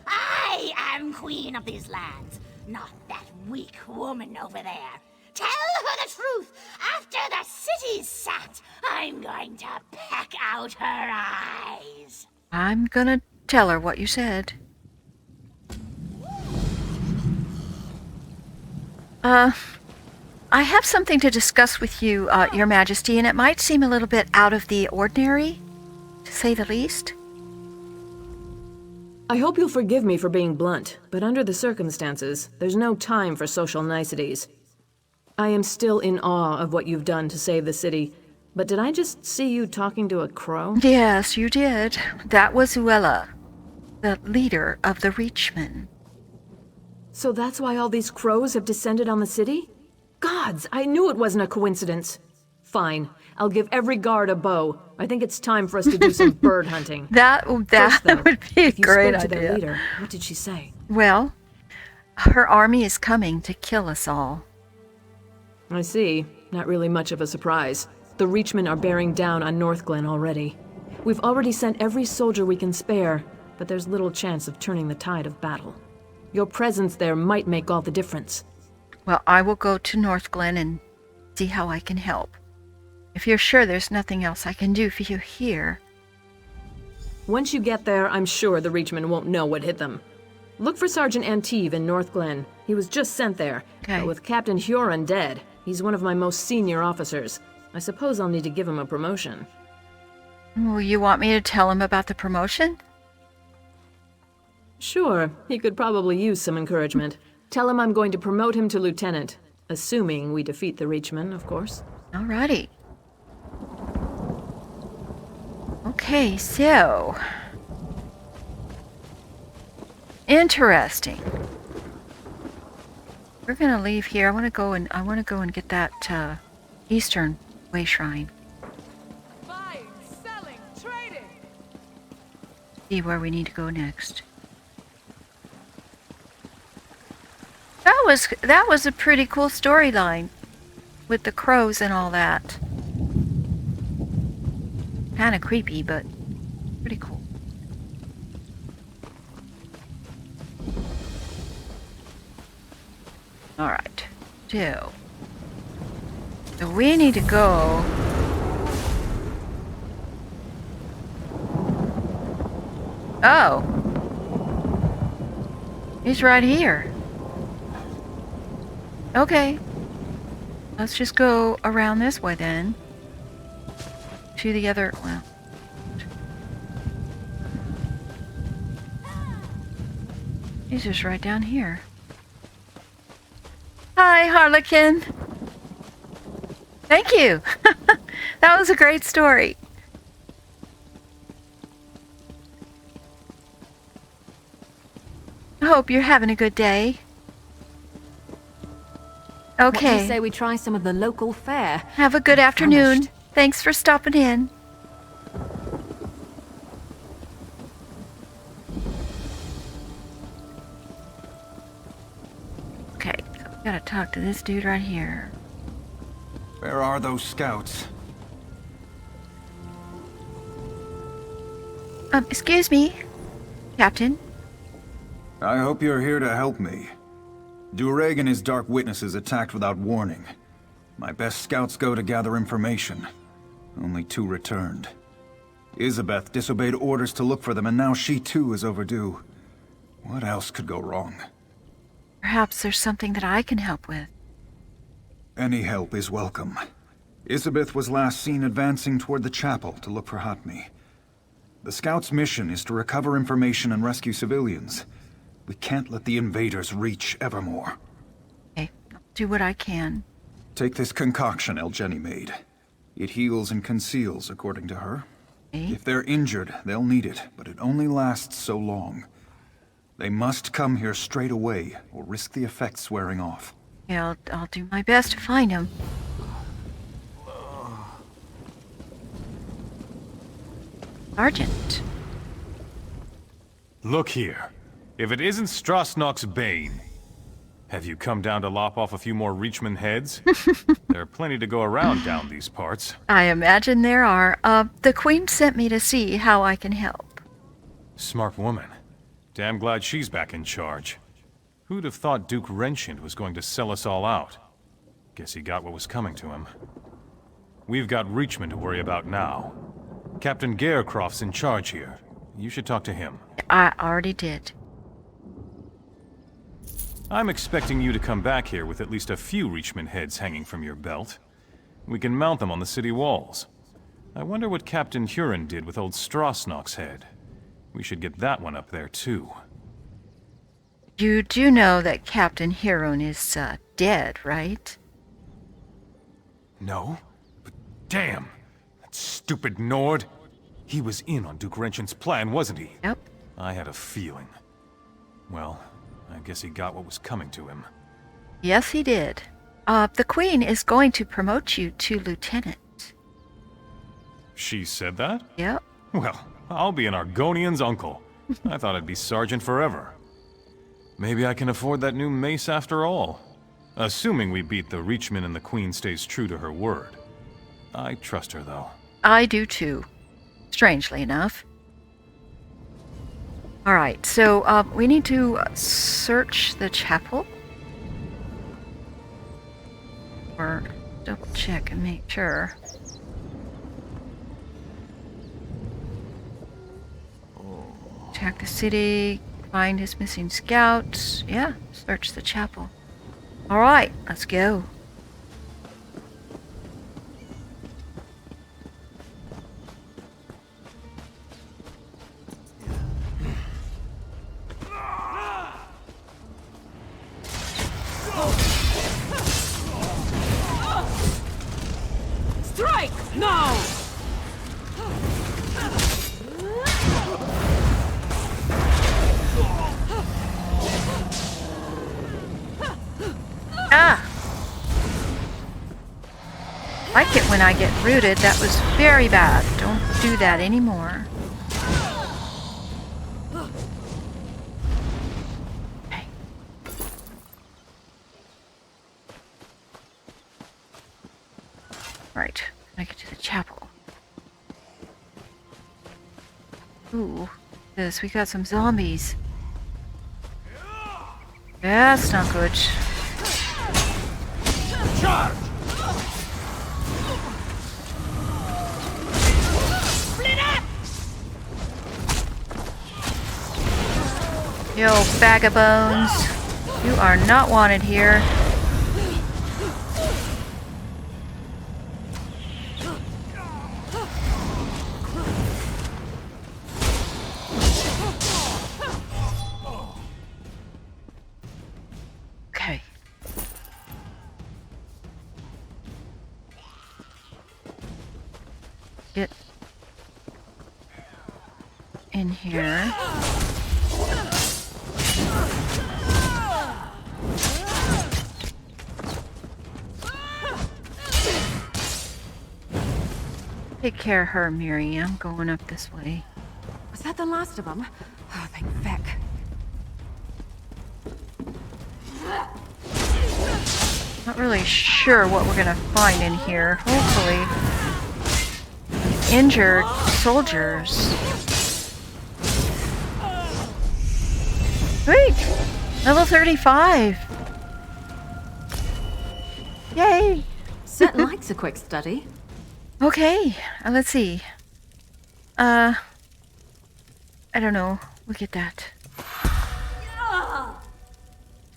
I am queen of these lands, not that weak woman over there. Tell her the truth. After the city's sacked, I'm going to peck out her eyes. I'm gonna tell her what you said. I have something to discuss with you, Your Majesty, and it might seem a little bit out of the ordinary, to say the least. I hope you'll forgive me for being blunt, but under the circumstances, there's no time for social niceties. I am still in awe of what you've done to save the city, but did I just see you talking to a crow? Yes, you did. That was Uella, the leader of the Reachmen. So that's why all these crows have descended on the city? Gods, I knew it wasn't a coincidence. Fine, I'll give every guard a bow. I think it's time for us to do some bird hunting. That First, though, would be a if you great spoke to idea. their leader, what did she say? Well, her army is coming to kill us all. I see. Not really much of a surprise. The Reachmen are bearing down on Northglen already. We've already sent every soldier we can spare, but there's little chance of turning the tide of battle. Your presence there might make all the difference. Well, I will go to Northglen and see how I can help. If you're sure there's nothing else I can do for you here. Once you get there, I'm sure the Reachmen won't know what hit them. Look for Sergeant Anteve in Northglen. He was just sent there. Okay. But with Captain Huron dead, he's one of my most senior officers. I suppose I'll need to give him a promotion. Well, you want me to tell him about the promotion? Sure, he could probably use some encouragement. Tell him I'm going to promote him to lieutenant, assuming we defeat the Reachmen, of course. Alrighty. Okay, so... interesting. We're gonna leave here. I want to go and get that Eastern Way Shrine. Buying, selling, trading. See where we need to go next. That was a pretty cool storyline with the crows and all that. Kind of creepy, but pretty cool. All right, so we need to go. Oh, he's right here. Okay, let's just go around this way then. To the other, well. He's just right down here. Hi, Harlequin. Thank you. That was a great story. I hope you're having a good day. What do Okay. you say we try some of the local fare? Have a good afternoon. Thanks for stopping in. Okay, so we gotta talk to this dude right here. Where are those scouts? Excuse me, Captain. I hope you're here to help me. Dureg and his Dark Witnesses attacked without warning. My best scouts go to gather information. Only 2 returned. Isabeth disobeyed orders to look for them, and now she too is overdue. What else could go wrong? Perhaps there's something that I can help with. Any help is welcome. Isabeth was last seen advancing toward the chapel to look for Hatmi. The Scouts' mission is to recover information and rescue civilians. We can't let the invaders reach Evermore. Okay, I'll do what I can. Take this concoction Elgeni made. It heals and conceals, according to her. Okay. If they're injured, they'll need it, but it only lasts so long. They must come here straight away, or risk the effects wearing off. Yeah, I'll do my best to find him. Sergeant. Look here. If it isn't Strasnock's Bane, have you come down to lop off a few more Reachman heads? There are plenty to go around down these parts. I imagine there are. The Queen sent me to see how I can help. Smart woman. Damn glad she's back in charge. Who'd have thought Duke Renshind was going to sell us all out? Guess he got what was coming to him. We've got Reachman to worry about now. Captain Garecroft's in charge here. You should talk to him. I already did. I'm expecting you to come back here with at least a few Reachman heads hanging from your belt. We can mount them on the city walls. I wonder what Captain Huron did with old Strasnock's head. We should get that one up there, too. You do know that Captain Huron is, dead, right? No? But damn! That stupid Nord! He was in on Duke Renshin's plan, wasn't he? Yep. I had a feeling. Well, I guess he got what was coming to him. Yes, he did. The Queen is going to promote you to lieutenant. She said that? Yep. Well, I'll be an Argonian's uncle. I thought I'd be sergeant forever. Maybe I can afford that new mace after all. Assuming we beat the Reachman and the Queen stays true to her word. I trust her, though. I do too. Strangely enough. Alright, so we need to search the chapel. Or double check and make sure. Attack the city, find his missing scouts. Yeah, search the chapel. Alright, let's go. Strike! Now! Ah! Like it when I get rooted. That was very bad. Don't do that anymore. Okay. Right. I get to the chapel. Ooh. This. We got some zombies. That's not good. Charge! Yo, bag of bones. You are not wanted here. Okay. Get in here. Take care of her, Miri. I'm going up this way. Was that the last of them? Oh, thank feck. Not really sure what we're gonna find in here. Hopefully, injured soldiers. Sweet! Level 35! Yay! Set likes a quick study. Okay, let's see. I don't know. We'll get that.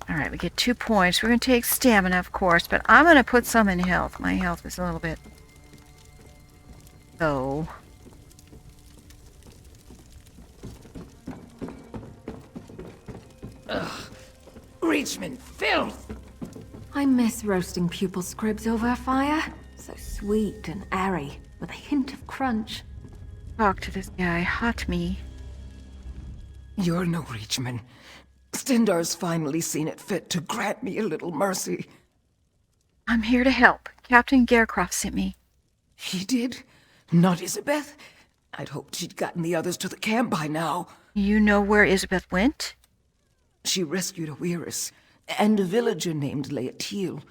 Alright, we get 2 points. We're going to take stamina, of course, but I'm going to put some in health. My health is a little bit low. Ugh. Reachman filth! I miss roasting pupil scribs over a fire. So sweet and airy, with a hint of crunch. Talk to this guy. Hot me. You're no Reachman. Stendar's finally seen it fit to grant me a little mercy. I'm here to help. Captain Garecroft sent me. He did? Not Isabeth? I'd hoped she'd gotten the others to the camp by now. You know where Isabeth went? She rescued a Weirus, and a villager named Laetiel.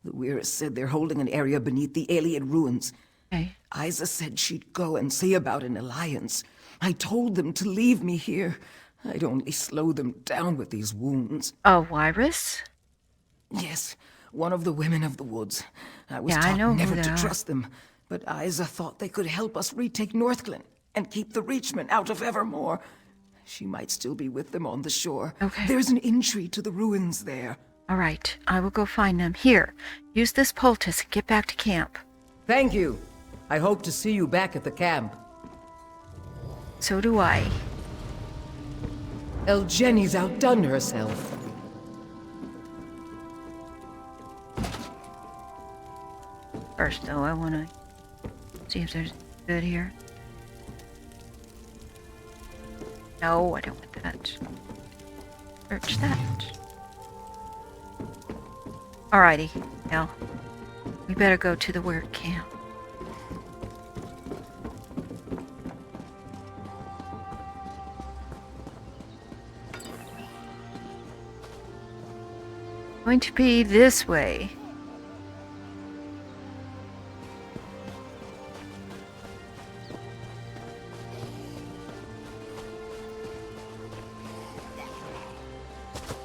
The Weirus said they're holding an area beneath the alien ruins. Okay. Isa said she'd go and see about an alliance. I told them to leave me here. I'd only slow them down with these wounds. A Weirus? Yes, one of the women of the woods. I was Yeah, I know taught who never they to are. trust them, but Isa thought they could help us retake Northglen and keep the Reachmen out of Evermore. She might still be with them on the shore. Okay. There's an entry to the ruins there. All right, I will go find them. Here, use this poultice and get back to camp. Thank you. I hope to see you back at the camp. So do I. Elgeni's outdone herself. First, though, I want to see if there's good here. No, I don't want that. Search that. Alrighty, now we better go to the weird camp. Going to be this way.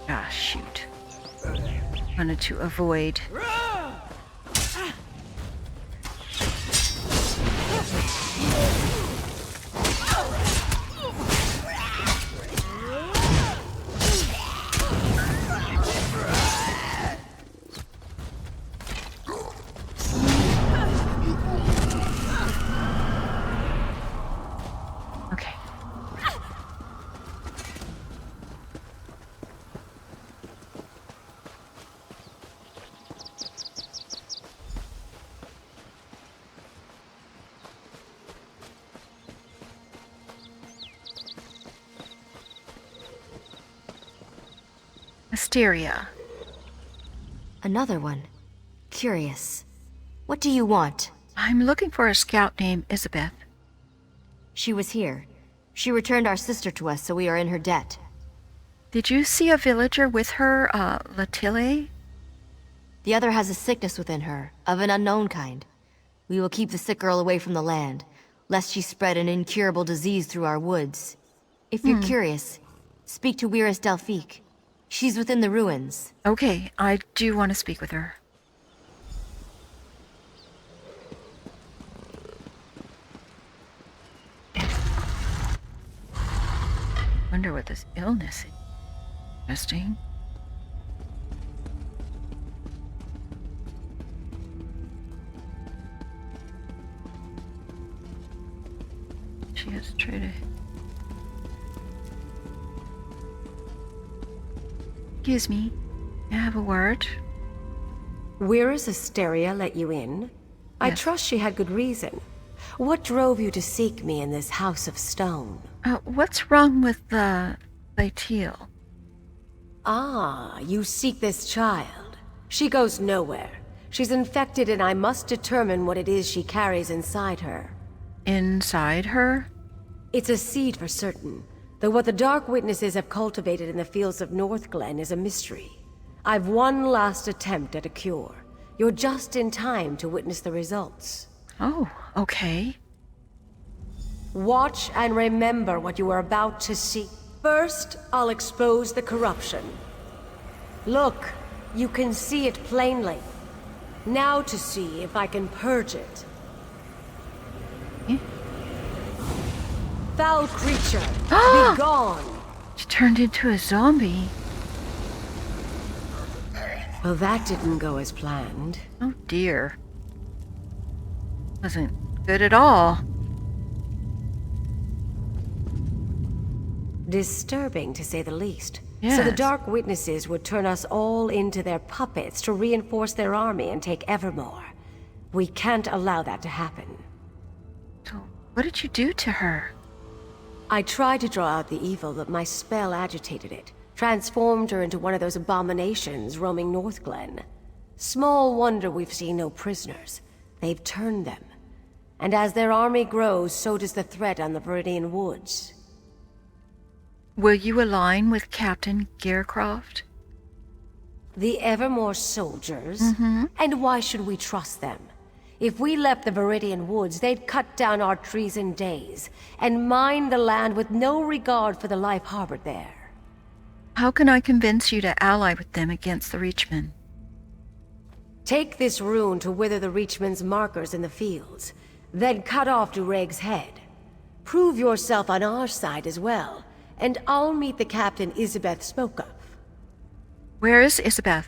Ah, shoot. Wanted to avoid. Okay. Asteria. Another one. Curious. What do you want? I'm looking for a scout named Isabeth. She was here. She returned our sister to us, so we are in her debt. Did you see a villager with her, Latile? The other has a sickness within her, of an unknown kind. We will keep the sick girl away from the land, lest she spread an incurable disease through our woods. If you're curious, speak to Weirus Delphique. She's within the ruins. Okay, I do want to speak with her. Wonder what this illness is. Interesting. She has traded. Excuse me. May I have a word? Weirus Asteria let you in? I trust she had good reason. What drove you to seek me in this house of stone? What's wrong with the Laetiel? Ah, you seek this child. She goes nowhere. She's infected and I must determine what it is she carries inside her. Inside her? It's a seed for certain, though what the Dark Witnesses have cultivated in the fields of Northglen is a mystery. I've one last attempt at a cure. You're just in time to witness the results. Oh, okay. Watch and remember what you are about to see. First, I'll expose the corruption. Look, you can see it plainly. Now to see if I can purge it. Foul creature, be gone! She turned into a zombie. Well, that didn't go as planned. Oh dear. Wasn't good at all. Disturbing, to say the least. Yes. So the Dark Witnesses would turn us all into their puppets to reinforce their army and take Evermore. We can't allow that to happen. So, what did you do to her? I tried to draw out the evil, but my spell agitated it. Transformed her into one of those abominations roaming Northglen. Small wonder we've seen no prisoners. They've turned them. And as their army grows, so does the threat on the Viridian Woods. Will you align with Captain Gearcroft? The Evermore soldiers? Mm-hmm. And why should we trust them? If we left the Viridian Woods, they'd cut down our trees in days, and mine the land with no regard for the life harbored there. How can I convince you to ally with them against the Reachmen? Take this rune to wither the Reachman's markers in the fields, then cut off Dureg's head. Prove yourself on our side as well, and I'll meet the captain Isabeth spoke of. Where is Isabeth?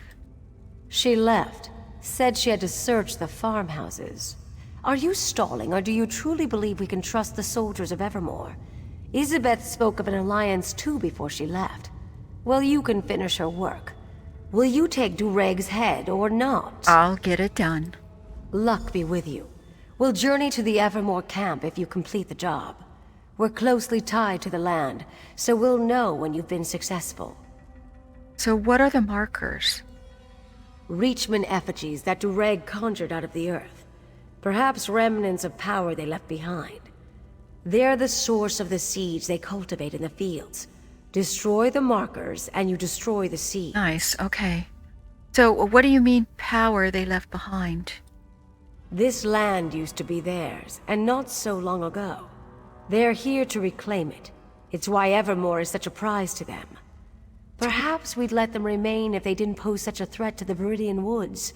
She left. Said she had to search the farmhouses. Are you stalling, or do you truly believe we can trust the soldiers of Evermore? Isabeth spoke of an alliance too before she left. Well, you can finish her work. Will you take Dureg's head or not? I'll get it done. Luck be with you. We'll journey to the Evermore camp if you complete the job. We're closely tied to the land, so we'll know when you've been successful. So what are the markers? Reachman effigies that Dureg conjured out of the earth. Perhaps remnants of power they left behind. They're the source of the seeds they cultivate in the fields. Destroy the markers, and you destroy the seed. Nice, okay. So what do you mean, power they left behind? This land used to be theirs, and not so long ago. They're here to reclaim it. It's why Evermore is such a prize to them. Perhaps we'd let them remain if they didn't pose such a threat to the Viridian Woods.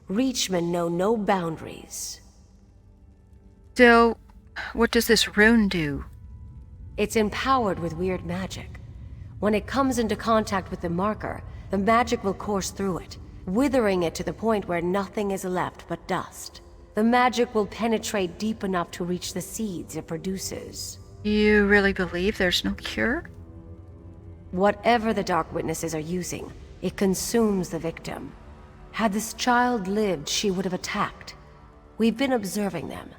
Reachmen know no boundaries. So, what does this rune do? It's empowered with weird magic. When it comes into contact with the marker, the magic will course through it, withering it to the point where nothing is left but dust. The magic will penetrate deep enough to reach the seeds it produces. You really believe there's no cure? Whatever the Dark Witnesses are using, it consumes the victim. Had this child lived, she would have attacked. We've been observing them.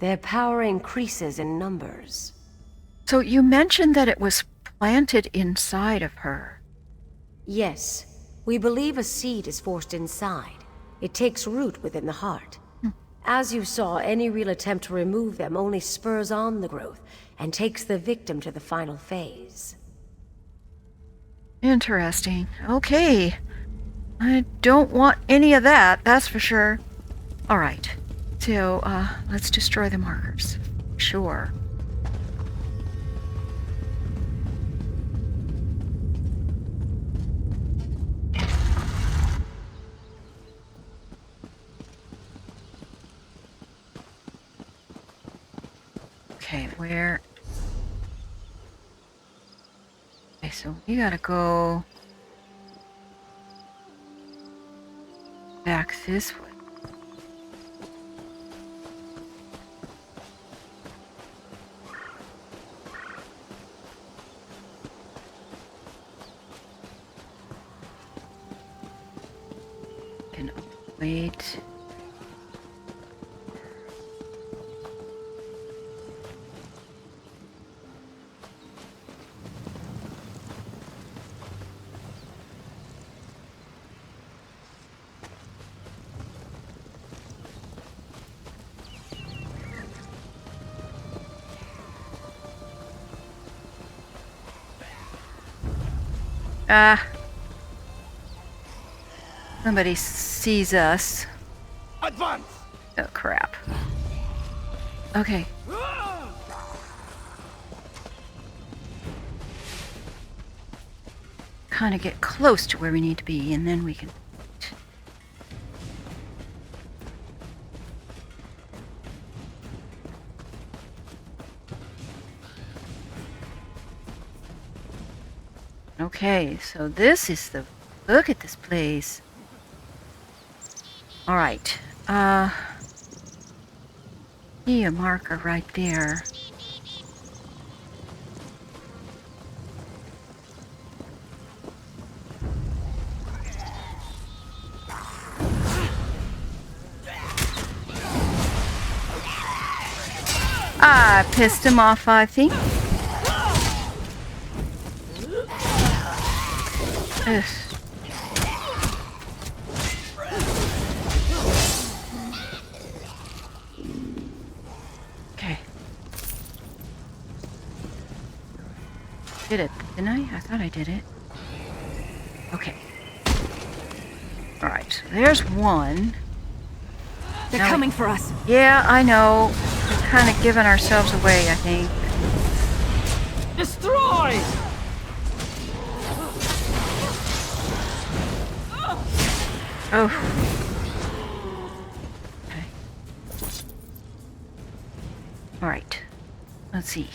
Their power increases in numbers. So you mentioned that it was planted inside of her. Yes. We believe a seed is forced inside. It takes root within the heart. As you saw, any real attempt to remove them only spurs on the growth and takes the victim to the final phase. Interesting. Okay. I don't want any of that, that's for sure. Alright. So, let's destroy the markers. Sure. Okay, where... Okay, so we gotta go... back this way. Can wait. Somebody sees us. Advance! Oh, crap. Okay. Kind of get close to where we need to be, and then we can... Okay, so this is the... Look at this place. Alright. See a marker right there. I pissed him off, I think. Ugh. Okay. Did it, didn't I? I thought I did it. Okay. Alright, so there's one. They're coming for us. Yeah, I know. We're kind of giving ourselves away, I think. Destroy! Oh. Okay. Alright. Let's see.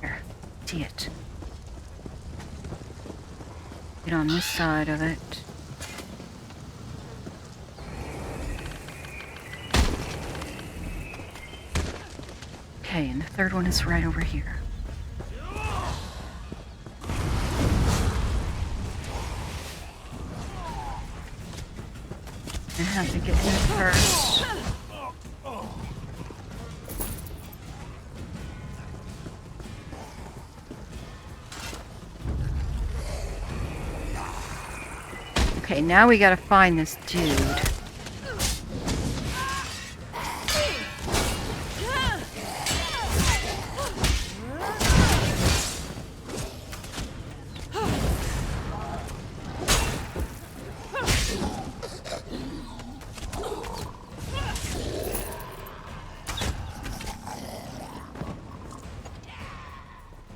Here. See it. Get on this side of it. Okay, and the third one is right over here. I have to get him first. Okay, now we gotta find this dude.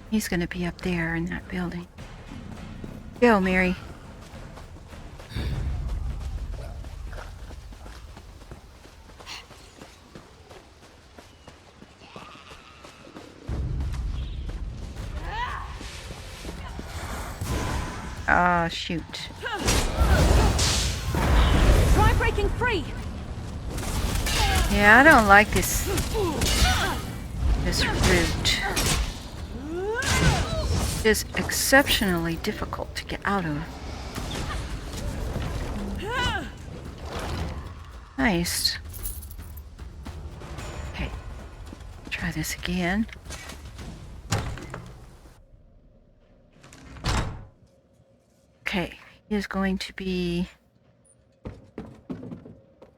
He's gonna be up there in that building. Go, Mary. Ah, shoot. Try breaking free. Yeah, I don't like this route. It's exceptionally difficult to get out of. Nice. Okay. Try this again. Okay, he is going to be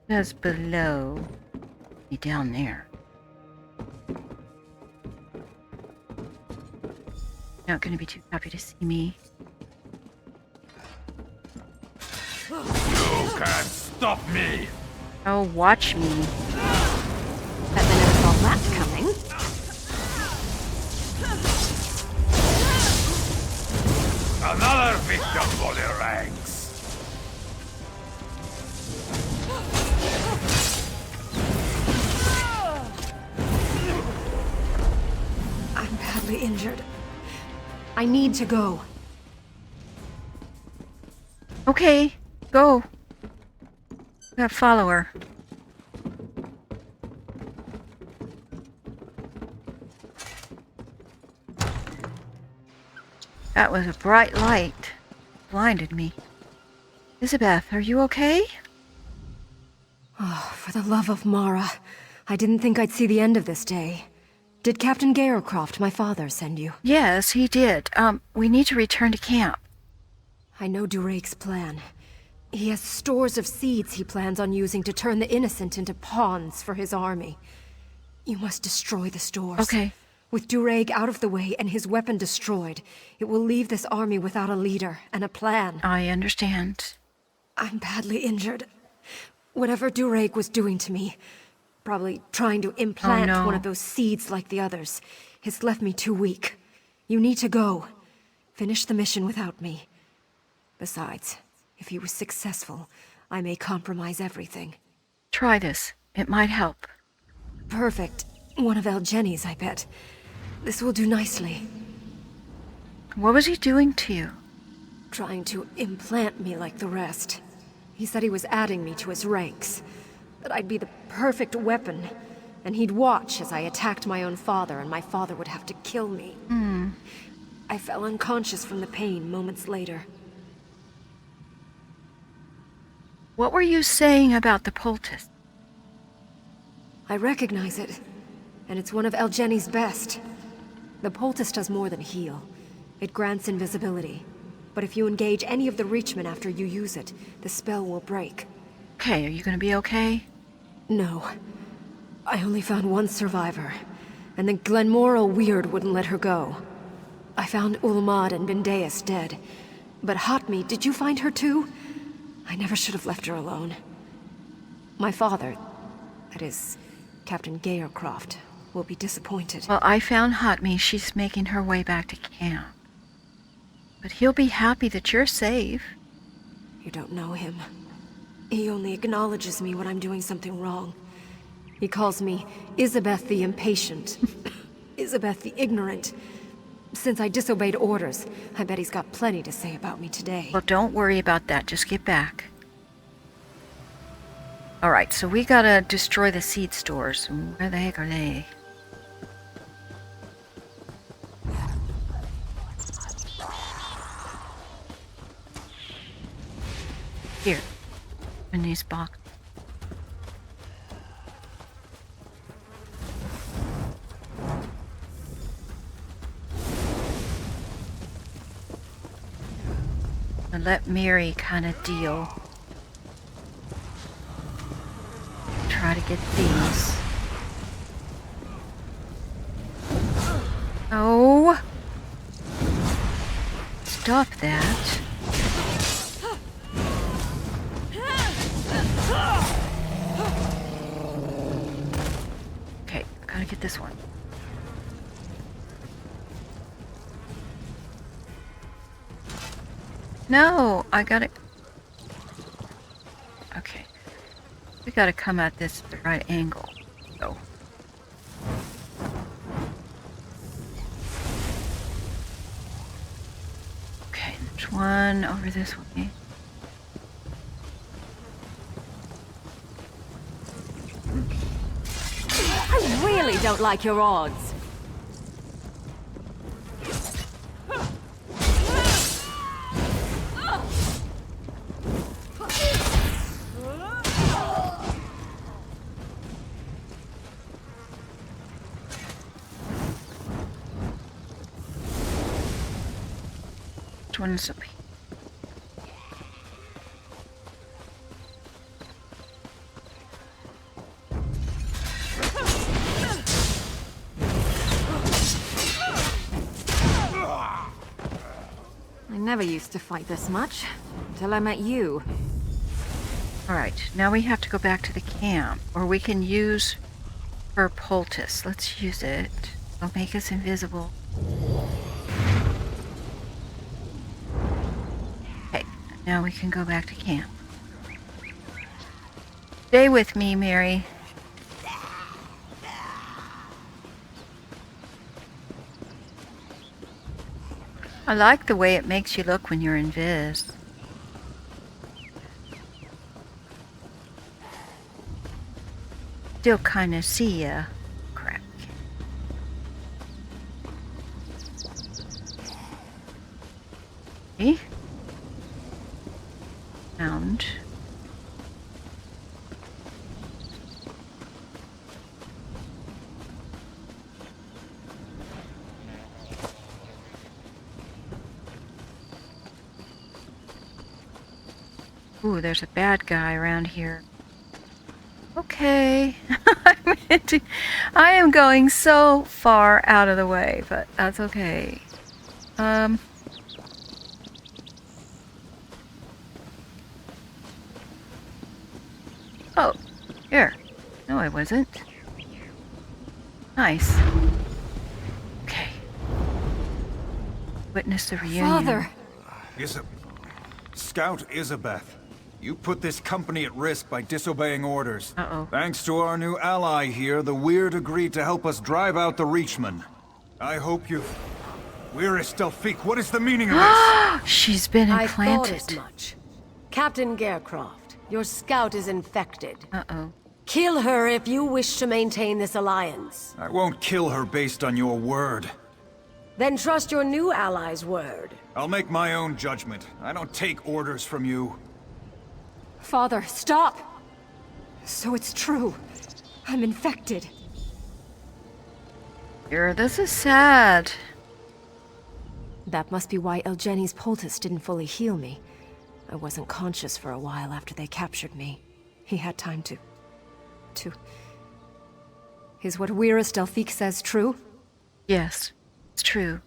just below, be down there. Not going to be too happy to see me. You can't stop me! Oh, watch me. Bet they never saw that coming. Another victim for the ranks! I'm badly injured. I need to go. Okay, go. Gotta follow her. That was a bright light. Blinded me. Isabeth, are you okay? Oh, for the love of Mara. I didn't think I'd see the end of this day. Did Captain Garecroft, my father, send you? Yes, he did. We need to return to camp. I know Durake's plan. He has stores of seeds he plans on using to turn the innocent into pawns for his army. You must destroy the stores. Okay. With Durake out of the way and his weapon destroyed, it will leave this army without a leader and a plan. I understand. I'm badly injured. Whatever Durake was doing to me, probably trying to implant one of those seeds like the others, has left me too weak. You need to go. Finish the mission without me. Besides, if he was successful, I may compromise everything. Try this. It might help. Perfect. One of El Jenny's, I bet. This will do nicely. What was he doing to you? Trying to implant me like the rest. He said he was adding me to his ranks. That I'd be the perfect weapon. And he'd watch as I attacked my own father, and my father would have to kill me. I fell unconscious from the pain moments later. What were you saying about the poultice? I recognize it, and it's one of Elgeni's best. The poultice does more than heal. It grants invisibility. But if you engage any of the Reachmen after you use it, the spell will break. Okay, are you gonna be okay? No. I only found one survivor, and the Glenmoral Weird wouldn't let her go. I found Ulmad and Bendeus dead. But Hotme, did you find her too? I never should have left her alone. My father, that is, Captain Gayercroft, will be disappointed. Well, I found Hotme. She's making her way back to camp. But he'll be happy that you're safe. You don't know him. He only acknowledges me when I'm doing something wrong. He calls me Isabeth the Impatient. Isabeth the Ignorant. Since I disobeyed orders, I bet he's got plenty to say about me today. Well, don't worry about that. Just get back. Alright, so we gotta destroy the seed stores. Where the heck are they? Here. In these boxes. And let Mary kind of deal. Try to get these. Oh! Stop that. Okay, gotta get this one. No, I gotta... Okay. We gotta come at this at the right angle. Go. Okay, there's one over this way. I really don't like your odds. Which one's up here? I never used to fight this much, until I met you. Alright, now we have to go back to the camp, or we can use her poultice. Let's use it. It'll make us invisible. Okay, now we can go back to camp. Stay with me, Mary. I like the way it makes you look when you're invis. Still kind of see ya. Crap. Okay. Sound. Ooh, there's a bad guy around here. Okay. I am going so far out of the way, but that's okay. Oh, here. No, I wasn't. Nice. Okay. Witness the reunion. Father! Scout Isabeth. You put this company at risk by disobeying orders. Uh-oh. Thanks to our new ally here, the Weird agreed to help us drive out the Reachmen. I hope you've... Where is Delphique? What is the meaning of this? She's been I thought implanted. as much. Captain Garecroft, your scout is infected. Uh-oh. Kill her if you wish to maintain this alliance. I won't kill her based on your word. Then trust your new ally's word. I'll make my own judgment. I don't take orders from you. Father, stop! So it's true. I'm infected. This is sad. That must be why Elgeni's poultice didn't fully heal me. I wasn't conscious for a while after they captured me. He had time to... Is what Wyrus Delphique says true? Yes, it's true.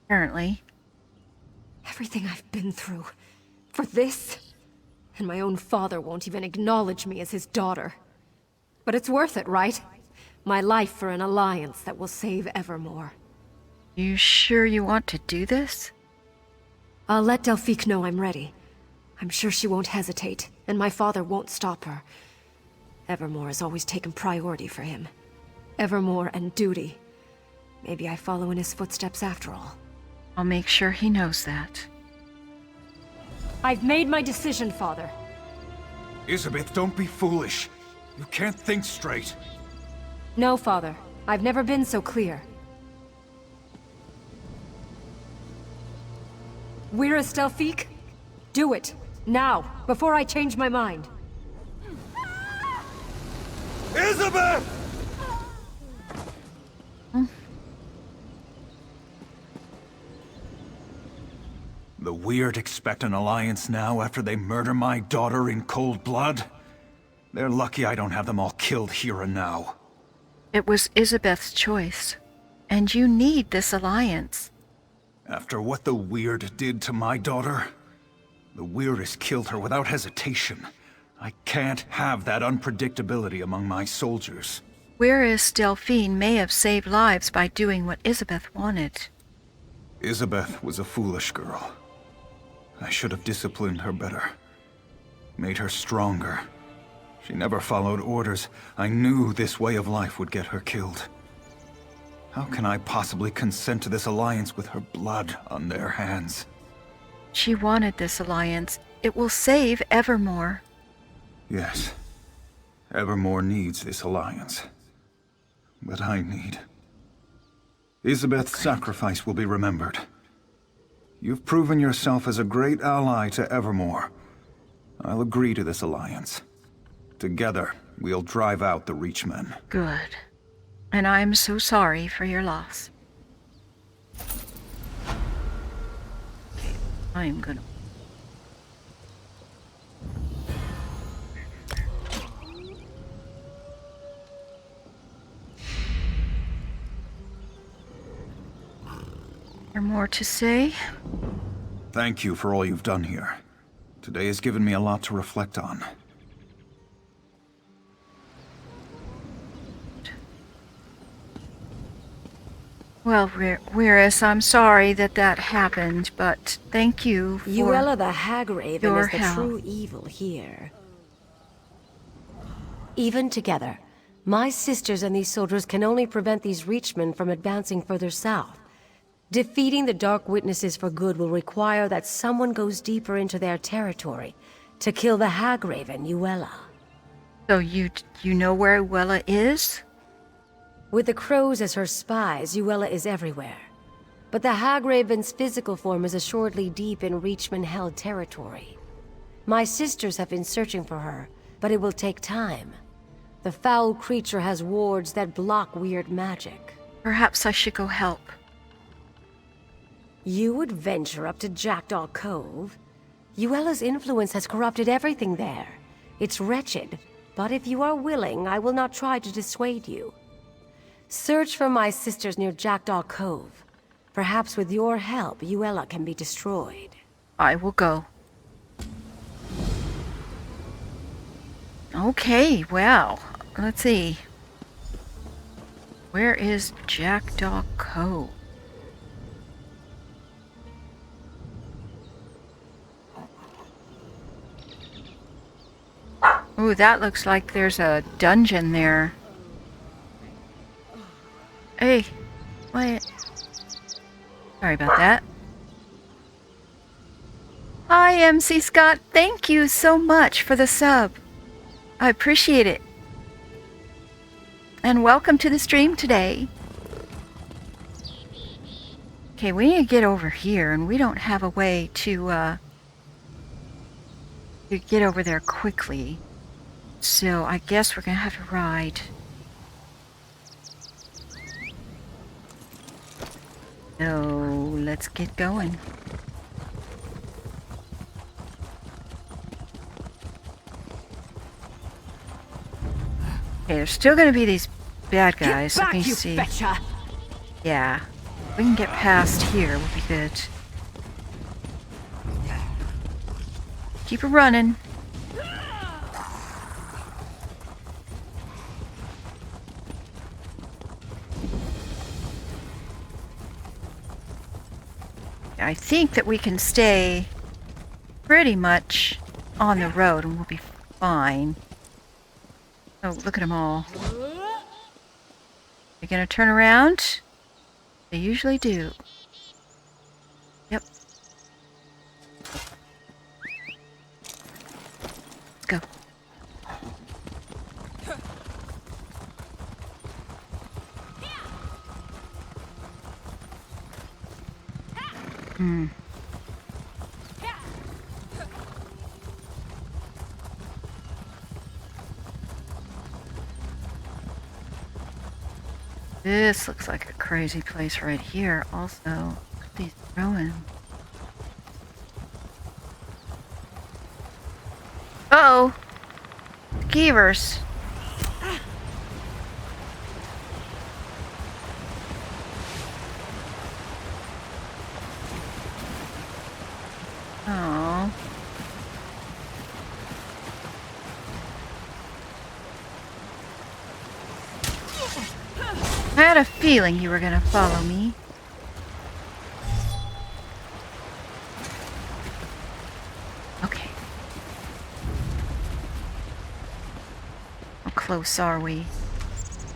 Apparently. Everything I've been through. For this? And my own father won't even acknowledge me as his daughter. But it's worth it, right? My life for an alliance that will save Evermore. You sure you want to do this? I'll let Delphique know I'm ready. I'm sure she won't hesitate, and my father won't stop her. Evermore has always taken priority for him. Evermore and duty. Maybe I follow in his footsteps after all. I'll make sure he knows that. I've made my decision, Father. Isabeth, don't be foolish. You can't think straight. No, Father. I've never been so clear. Wyrus Delphique? Do it. Now, before I change my mind. Isabeth! The Weird expect an alliance now after they murder my daughter in cold blood? They're lucky I don't have them all killed here and now. It was Isabeth's choice. And you need this alliance. After what the Weird did to my daughter, the Weirdest killed her without hesitation. I can't have that unpredictability among my soldiers. Wyrus Delphine may have saved lives by doing what Isabeth wanted. Isabeth was a foolish girl. I should have disciplined her better. Made her stronger. She never followed orders. I knew this way of life would get her killed. How can I possibly consent to this alliance with her blood on their hands? She wanted this alliance. It will save Evermore. Yes. Evermore needs this alliance. But I need... Isabeth's sacrifice will be remembered. You've proven yourself as a great ally to Evermore. I'll agree to this alliance. Together, we'll drive out the Reachmen. Good. And I'm so sorry for your loss. Okay, I'm gonna... There more to say? Thank you for all you've done here. Today has given me a lot to reflect on. Well, Wyrus, I'm sorry that happened, but thank you for Uella the Hagraven your is the help. true evil here. Even together, my sisters and these soldiers can only prevent these Reachmen from advancing further south. Defeating the Dark Witnesses for good will require that someone goes deeper into their territory to kill the Hagraven, Uella. So you know where Uella is? With the crows as her spies, Uella is everywhere. But the Hagraven's physical form is assuredly deep in Reachman-held territory. My sisters have been searching for her, but it will take time. The foul creature has wards that block weird magic. Perhaps I should go help. You would venture up to Jackdaw Cove? Uella's influence has corrupted everything there. It's wretched, but if you are willing, I will not try to dissuade you. Search for my sisters near Jackdaw Cove. Perhaps with your help, Uella can be destroyed. I will go. Okay, well, let's see. Where is Jackdaw Cove? Ooh, that looks like there's a dungeon there. Hey, what? Sorry about that. Hi, MC Scott. Thank you so much for the sub. I appreciate it. And welcome to the stream today. Okay, we need to get over here, and we don't have a way to get over there quickly. So I guess we're gonna have to ride. So let's get going. Okay, there's still gonna be these bad guys. Let me see. Yeah. If we can get past here, we'll be good. Keep it running. I think that we can stay pretty much on the road and we'll be fine. Oh, look at them all. They're gonna turn around? They usually do. Yep. Let's go. Hmm. This looks like a crazy place right here. Also, look at these ruins. Uh-oh! Skeevers. Oh. I had a feeling you were gonna follow me. Okay. How close are we?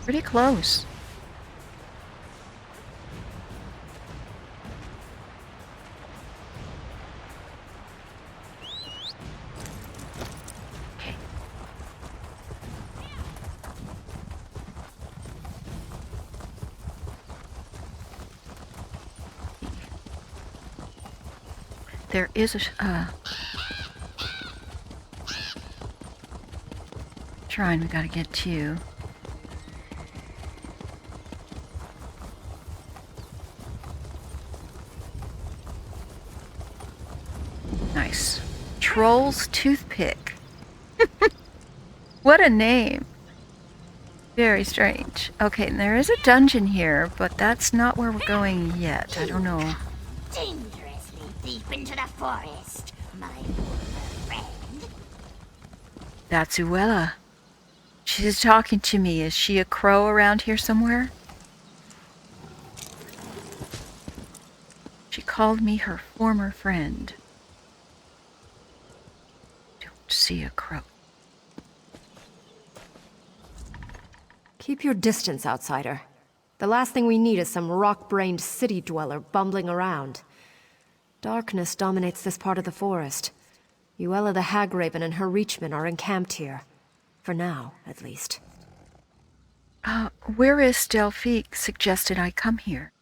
Pretty close. There is a shrine we gotta get to. Nice. Troll's Toothpick. What a name. Very strange. Okay, and there is a dungeon here, but that's not where we're going yet. I don't know. Dangerously deep into the forest, my former friend. That's Uella. She's talking to me. Is she a crow around here somewhere? She called me her former friend. Don't see a crow. Keep your distance, outsider. The last thing we need is some rock-brained city dweller bumbling around. Darkness dominates this part of the forest. Uella the Hagraven and her Reachmen are encamped here. For now, at least. Where is Delphique suggested I come here?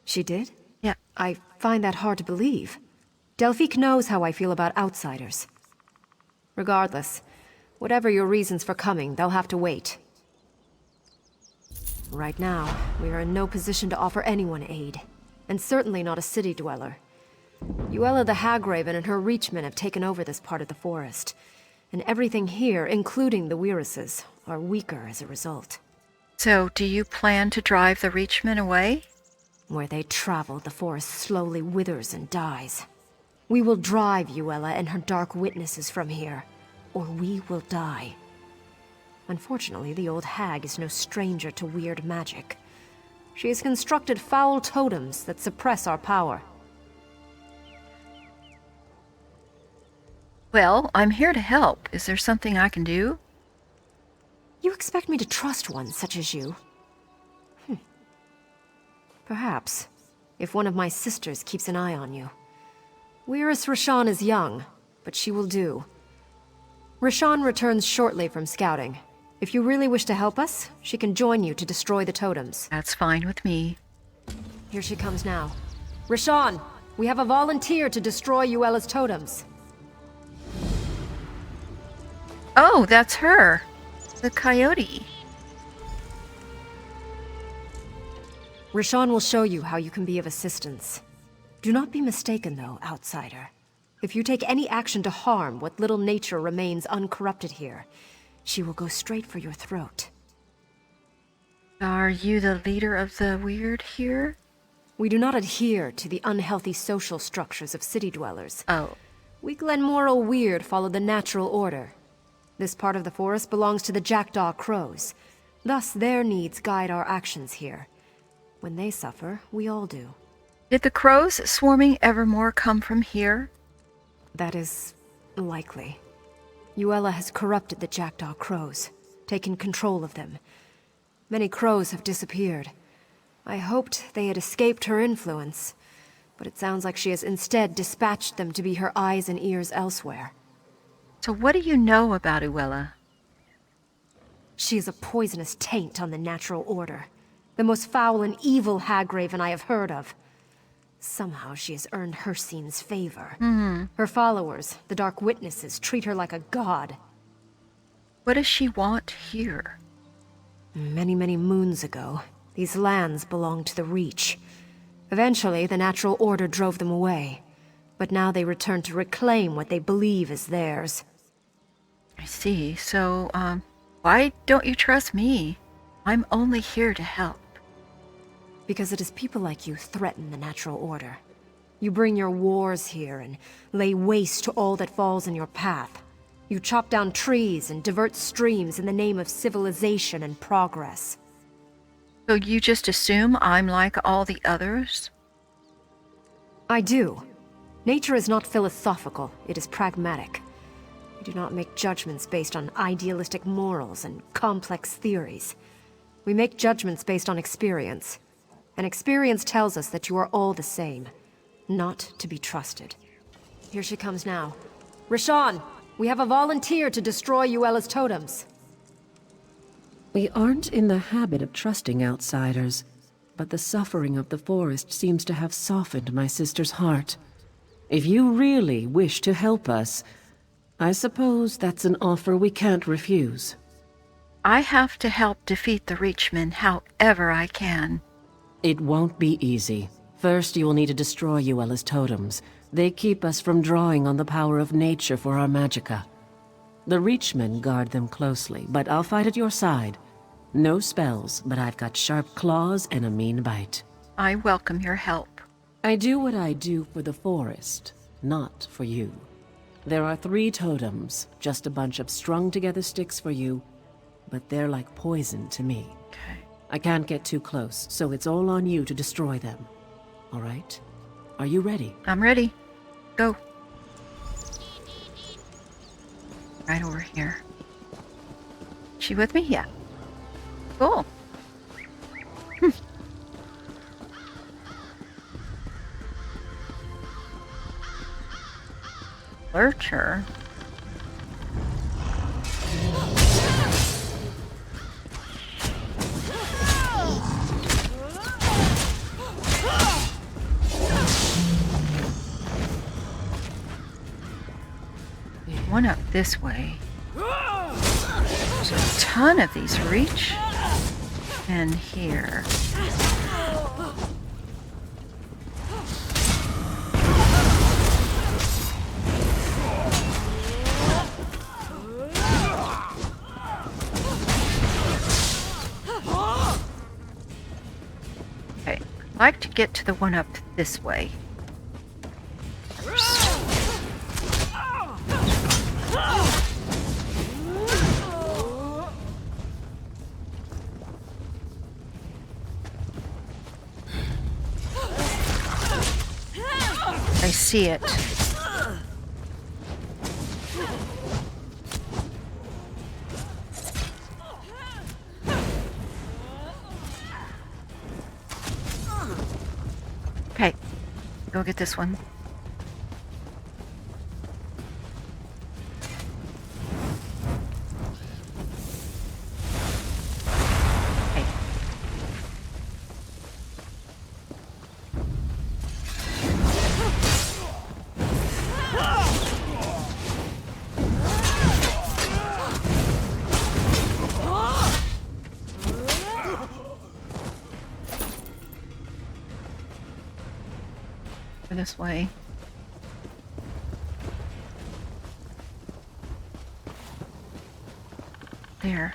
She did? Yeah. I find that hard to believe. Delphique knows how I feel about outsiders. Regardless, whatever your reasons for coming, they'll have to wait. Right now, we are in no position to offer anyone aid, and certainly not a city dweller. Uella the Hagraven and her Reachmen have taken over this part of the forest, and everything here, including the Weiruses, are weaker as a result. So, do you plan to drive the Reachmen away? Where they travel, the forest slowly withers and dies. We will drive Uella and her dark witnesses from here, or we will die. Unfortunately, the old hag is no stranger to weird magic. She has constructed foul totems that suppress our power. Well, I'm here to help. Is there something I can do? You expect me to trust one such as you? Perhaps. if one of my sisters keeps an eye on you. Weirus Rashan is young, but she will do. Rashan returns shortly from scouting. If you really wish to help us, she can join you to destroy the totems. That's fine with me. Here she comes now. Rashan, we have a volunteer to destroy Uella's totems. Oh, that's her. The coyote. Rashan will show you how you can be of assistance. Do not be mistaken, though, outsider. If you take any action to harm what little nature remains uncorrupted here, she will go straight for your throat. Are you the leader of the weird here? We do not adhere to the unhealthy social structures of city dwellers. Oh. We Glenmoral weird follow the natural order. This part of the forest belongs to the Jackdaw Crows. Thus, their needs guide our actions here. When they suffer, we all do. Did the crows swarming Evermore come from here? That is likely. Uella has corrupted the Jackdaw Crows, taken control of them. Many crows have disappeared. I hoped they had escaped her influence, but it sounds like she has instead dispatched them to be her eyes and ears elsewhere. So what do you know about Uella? She is a poisonous taint on the natural order. The most foul and evil Hagraven I have heard of. Somehow she has earned Hircine's favor. Her followers, the Dark Witnesses, treat her like a god. What does she want here? Many, many moons ago, these lands belonged to the Reach. Eventually, the natural order drove them away. But now they return to reclaim what they believe is theirs. I see. So, why don't you trust me? I'm only here to help. Because it is people like you threaten the natural order. You bring your wars here and lay waste to all that falls in your path. You chop down trees and divert streams in the name of civilization and progress. So you just assume I'm like all the others? I do. Nature is not philosophical, it is pragmatic. We do not make judgments based on idealistic morals and complex theories. We make judgments based on experience. And experience tells us that you are all the same, not to be trusted. Here she comes now. Rashan, we have a volunteer to destroy Uella's totems. We aren't in the habit of trusting outsiders, but the suffering of the forest seems to have softened my sister's heart. If you really wish to help us, I suppose that's an offer we can't refuse. I have to help defeat the Reachmen however I can. It won't be easy. First, you will need to destroy Uella's totems. They keep us from drawing on the power of nature for our magicka. The Reachmen guard them closely, but I'll fight at your side. No spells, but I've got sharp claws and a mean bite. I welcome your help. I do what I do for the forest, not for you. There are 3 totems, just a bunch of strung-together sticks for you, but they're like poison to me. Okay. I can't get too close, so it's all on you to destroy them. All right? Are you ready? I'm ready. Go. Right over here. She with me? Yeah. Cool. Lurcher. One up this way. There's a ton of these Reach. And here. Okay, I'd like to get to the one up this way. First. I see it. go get this one. This way. There.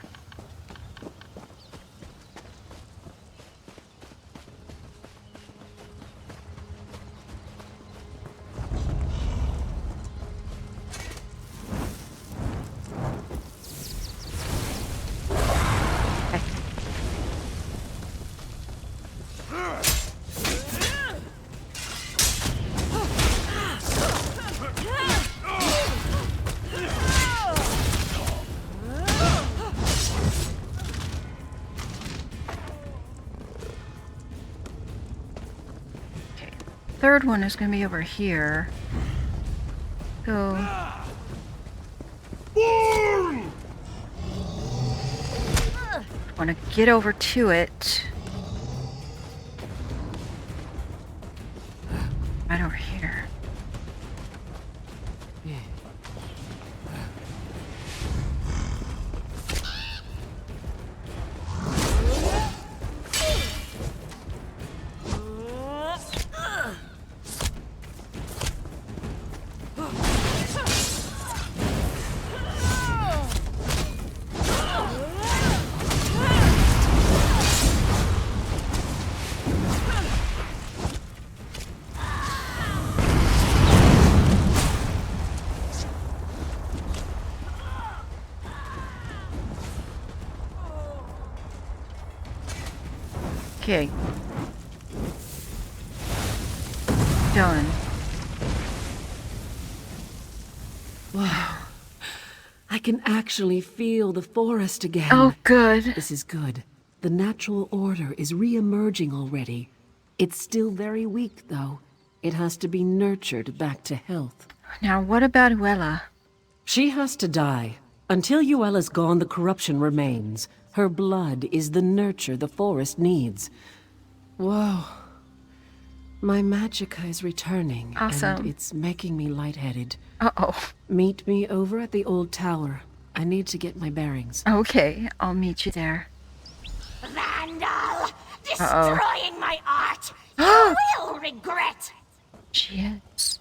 Third one is going to be over here. So want to get over to it. Right over here. Okay. Done. Wow. I can actually feel the forest again. Oh, good. This is good. The natural order is re-emerging already. It's still very weak, though. It has to be nurtured back to health. Now, what about Uella? She has to die. Until Uella's gone, the corruption remains. Her blood is the nurture the forest needs. Whoa. My magicka is returning. Awesome. And it's making me lightheaded. Uh-oh. Meet me over at the old tower. I need to get my bearings. Okay, I'll meet you there. Vandal! Destroying my art! You will regret! She is.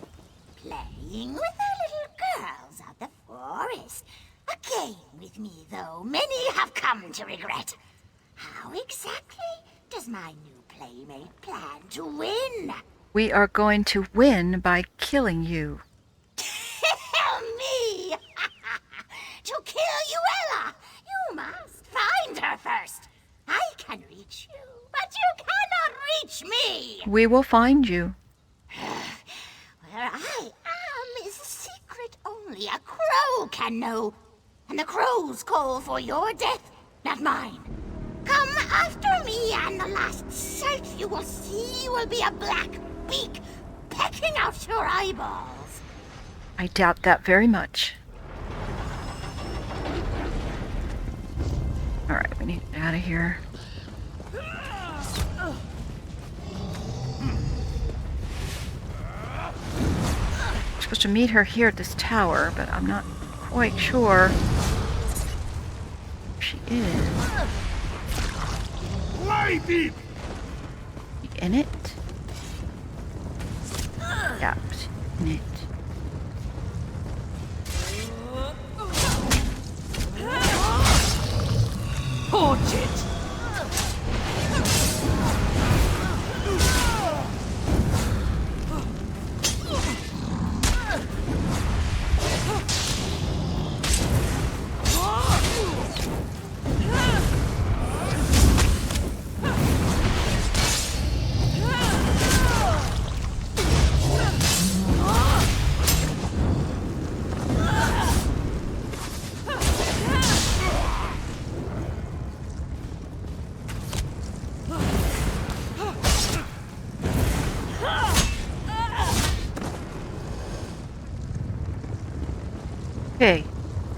Playing with our little girls at the forest. A game with me, though many have come to regret. How exactly does my new playmate plan to win? We are going to win by killing you. Kill me! To kill Uella, you must find her first. I can reach you, but you cannot reach me. We will find you. Where I am is a secret only a crow can know. And the crow's call for your death, not mine. Come after me, and the last sight you will see will be a black beak pecking out your eyeballs. I doubt that very much. Alright, we need to get out of here. We're supposed to meet her here at this tower, but I'm not quite sure where she is. You in it? Yeah, she's in it. Torch it!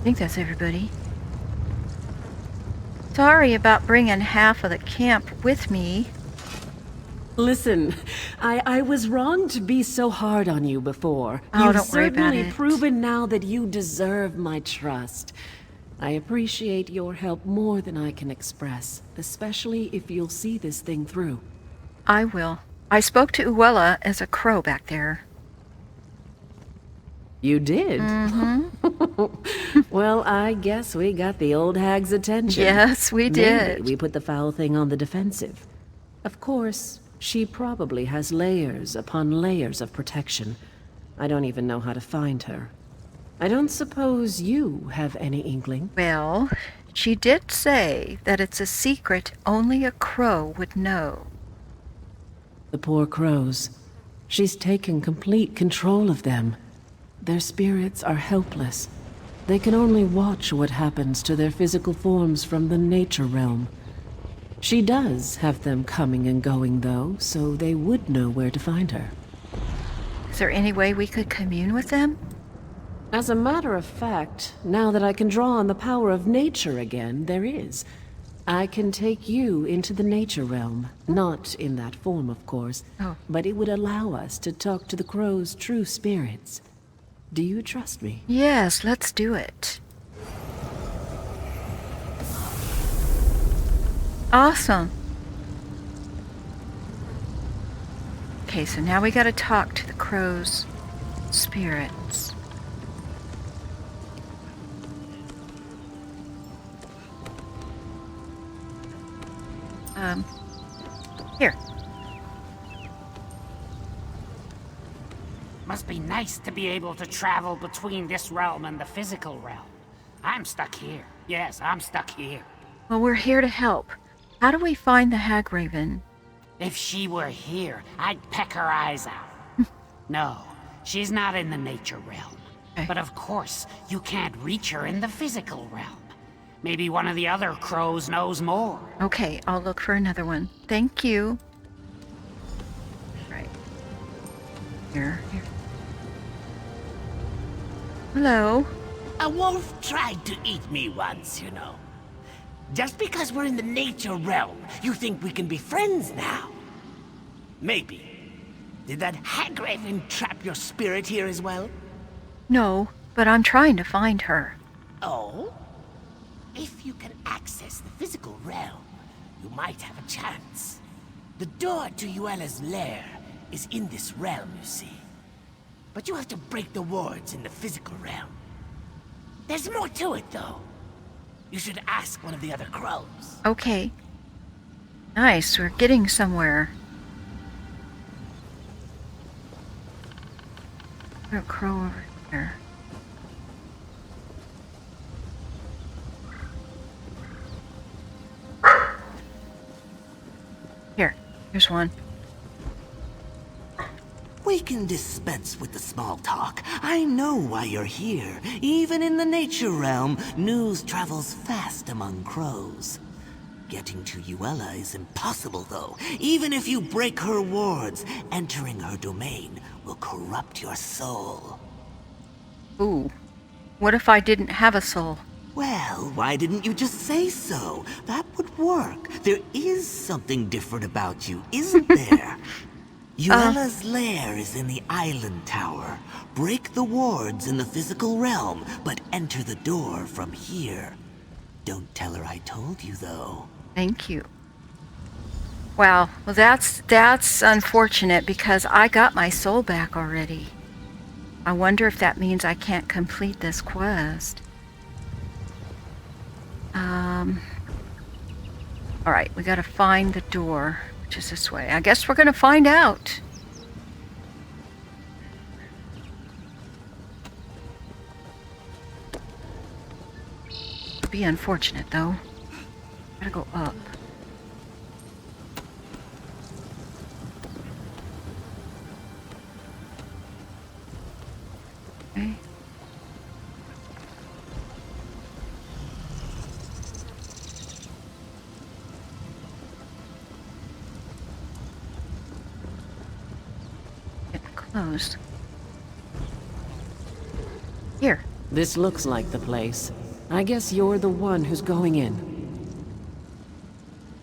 think that's everybody. Sorry about bringing half of the camp with me. Listen, I was wrong to be so hard on you before. Oh, You've don't worry about certainly it. proven now that you deserve my trust. I appreciate your help more than I can express, especially if you'll see this thing through. I will. I spoke to Uella as a crow back there. You did? Mm-hmm. Well, I guess we got the old hag's attention. Yes, we did. Maybe we put the foul thing on the defensive. Of course, she probably has layers upon layers of protection. I don't even know how to find her. I don't suppose you have any inkling? Well, she did say that it's a secret only a crow would know. The poor crows. She's taken complete control of them. Their spirits are helpless. They can only watch what happens to their physical forms from the nature realm. She does have them coming and going, though, so they would know where to find her. Is there any way we could commune with them? As a matter of fact, now that I can draw on the power of nature again, there is. I can take you into the nature realm. Not in that form, of course. Oh. But it would allow us to talk to the crow's true spirits. Do you trust me? Yes, let's do it. Awesome. Okay, so now we gotta talk to the crow's spirits. Here. Must be nice to be able to travel between this realm and the physical realm. I'm stuck here. Yes, I'm stuck here. Well, we're here to help. How do we find the Hag Raven? If she were here, I'd peck her eyes out. No, she's not in the nature realm. Okay. But of course, you can't reach her in the physical realm. Maybe one of the other crows knows more. Okay, I'll look for another one. Thank you. Right. Here. Hello. A wolf tried to eat me once, you know. Just because we're in the nature realm, you think we can be friends now? Maybe. Did that hag raven trap your spirit here as well? No, but I'm trying to find her. Oh? If you can access the physical realm, you might have a chance. The door to Uella's lair is in this realm, you see. But you have to break the wards in the physical realm. There's more to it, though. You should ask one of the other crows. Okay. Nice, we're getting somewhere. There's a crow over here. Here's one. We can dispense with the small talk. I know why you're here. Even in the nature realm, news travels fast among crows. Getting to Uella is impossible, though. Even if you break her wards, entering her domain will corrupt your soul. Ooh. What if I didn't have a soul? Well, why didn't you just say so? That would work. There is something different about you, isn't there? Uella's lair is in the island tower. Break the wards in the physical realm, but enter the door from here. Don't tell her I told you, though. Thank you. Wow, well that's unfortunate because I got my soul back already. I wonder if that means I can't complete this quest. Alright, we gotta find the door, which is this way. I guess we're gonna find out. It'd be unfortunate, though. Gotta go up. Okay. Getting close. Here. This looks like the place. I guess you're the one who's going in.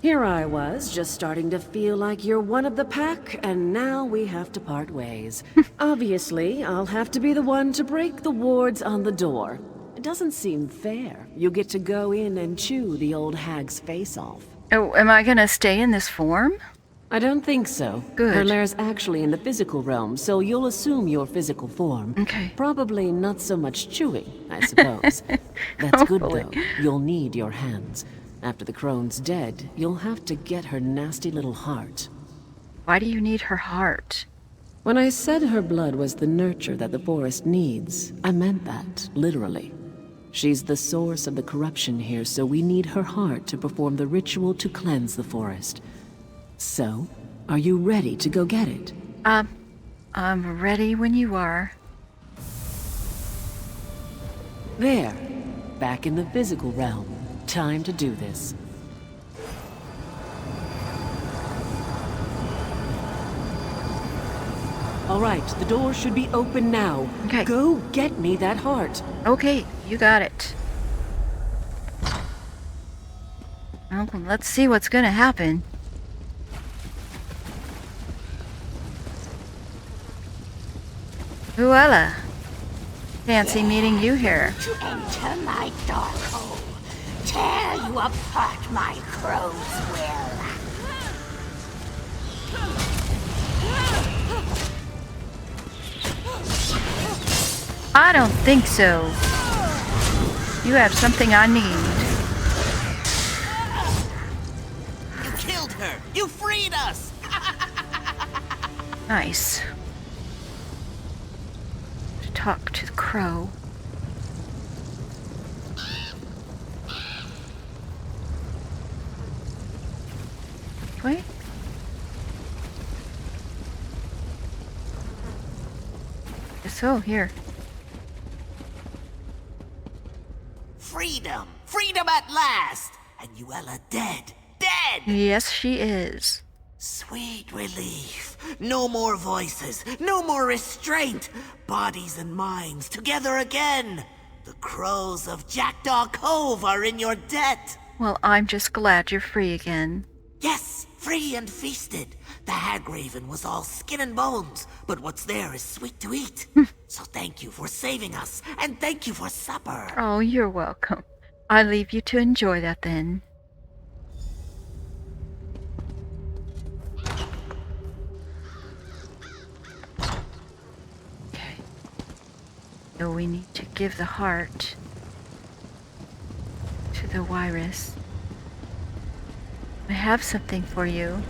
Here I was, just starting to feel like you're one of the pack, and now we have to part ways. Obviously, I'll have to be the one to break the wards on the door. It doesn't seem fair. You get to go in and chew the old hag's face off. Oh, am I gonna stay in this form? I don't think so. Good. Her lair's actually in the physical realm, so you'll assume your physical form. Okay. Probably not so much chewing, I suppose. That's good, though. You'll need your hands. After the crone's dead, you'll have to get her nasty little heart. Why do you need her heart? When I said her blood was the nurture that the forest needs, I meant that, literally. She's the source of the corruption here, so we need her heart to perform the ritual to cleanse the forest. So, are you ready to go get it? I'm ready when you are. There. Back in the physical realm. Time to do this. All right, the door should be open now. Okay. Go get me that heart. Okay, you got it. Well, let's see what's gonna happen. Luella. Fancy meeting you here. To enter my dark hole, tear you apart, my crows will. I don't think so. You have something I need. You killed her! You freed us! Nice. Talk to the crow. Wait. So, here. Freedom! Freedom at last! And Yuella dead! Dead! Yes, she is. Sweet relief. No more voices. No more restraint. Bodies and minds together again. The crows of Jackdaw Cove are in your debt. Well, I'm just glad you're free again. Yes, free and feasted. The hag raven was all skin and bones, but what's there is sweet to eat. So thank you for saving us, and thank you for supper. Oh, you're welcome. I leave you to enjoy that then. Okay. So we need to give the heart to the Wiress. I have something for you.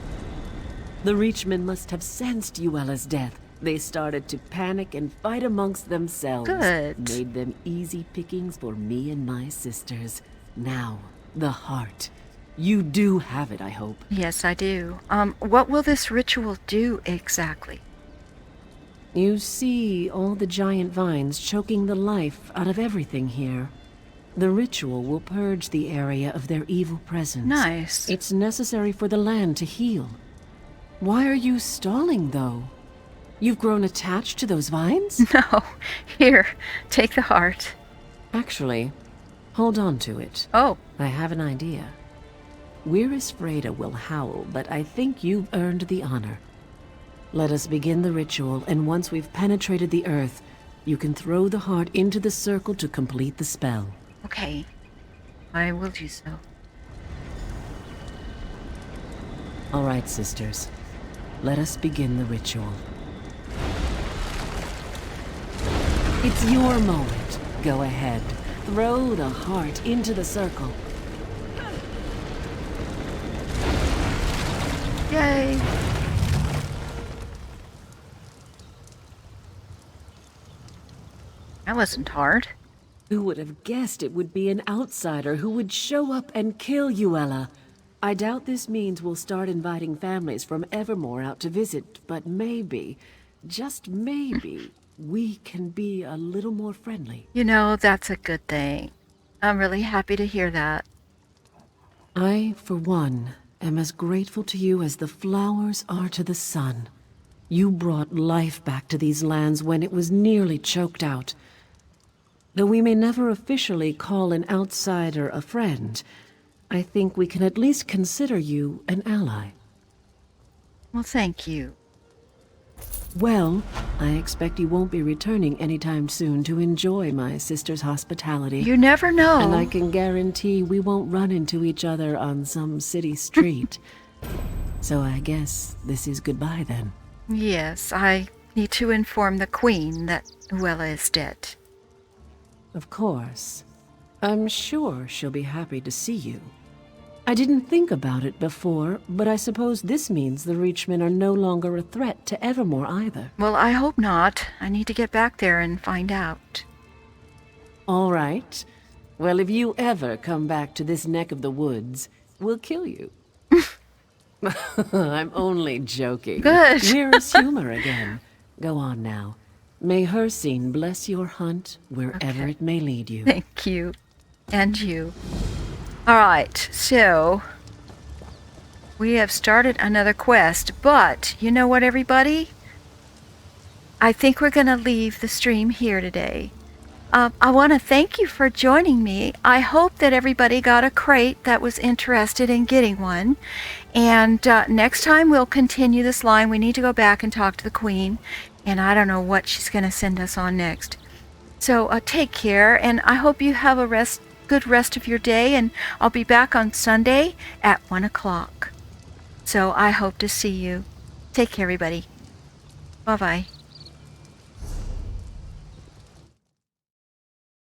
The Reachmen must have sensed Yuella's death. They started to panic and fight amongst themselves. Good. Made them easy pickings for me and my sisters. Now, the heart. You do have it, I hope. Yes, I do. What will this ritual do exactly? You see all the giant vines choking the life out of everything here. The ritual will purge the area of their evil presence. Nice. It's necessary for the land to heal. Why are you stalling, though? You've grown attached to those vines? No. Here, take the heart. Actually, hold on to it. Oh. I have an idea. Wiress Freda will howl, but I think you've earned the honor. Let us begin the ritual, and once we've penetrated the earth, you can throw the heart into the circle to complete the spell. Okay. I will do so. All right, sisters. Let us begin the ritual. It's your moment. Go ahead. Throw the heart into the circle. Yay! That wasn't hard. Who would have guessed it would be an outsider who would show up and kill Yuella? I doubt this means we'll start inviting families from Evermore out to visit, but maybe, just maybe, we can be a little more friendly. You know, that's a good thing. I'm really happy to hear that. I, for one, am as grateful to you as the flowers are to the sun. You brought life back to these lands when it was nearly choked out. Though we may never officially call an outsider a friend, I think we can at least consider you an ally. Well, thank you. Well, I expect you won't be returning anytime soon to enjoy my sister's hospitality. You never know. And I can guarantee we won't run into each other on some city street. So I guess this is goodbye then. Yes, I need to inform the Queen that Uella is dead. Of course. I'm sure she'll be happy to see you. I didn't think about it before, but I suppose this means the Reachmen are no longer a threat to Evermore either. Well, I hope not. I need to get back there and find out. All right. Well, if you ever come back to this neck of the woods, we'll kill you. I'm only joking. Good. We're humor again. Go on now. May Hircine bless your hunt wherever it may lead you. Thank you. And you. All right, so we have started another quest, but you know what, everybody? I think we're going to leave the stream here today. I want to thank you for joining me. I hope that everybody got a crate that was interested in getting one. And next time we'll continue this line. We need to go back and talk to the Queen. And I don't know what she's going to send us on next. So take care, and I hope you have a good rest of your day. And I'll be back on Sunday at 1 o'clock. So I hope to see you. Take care, everybody. Bye-bye.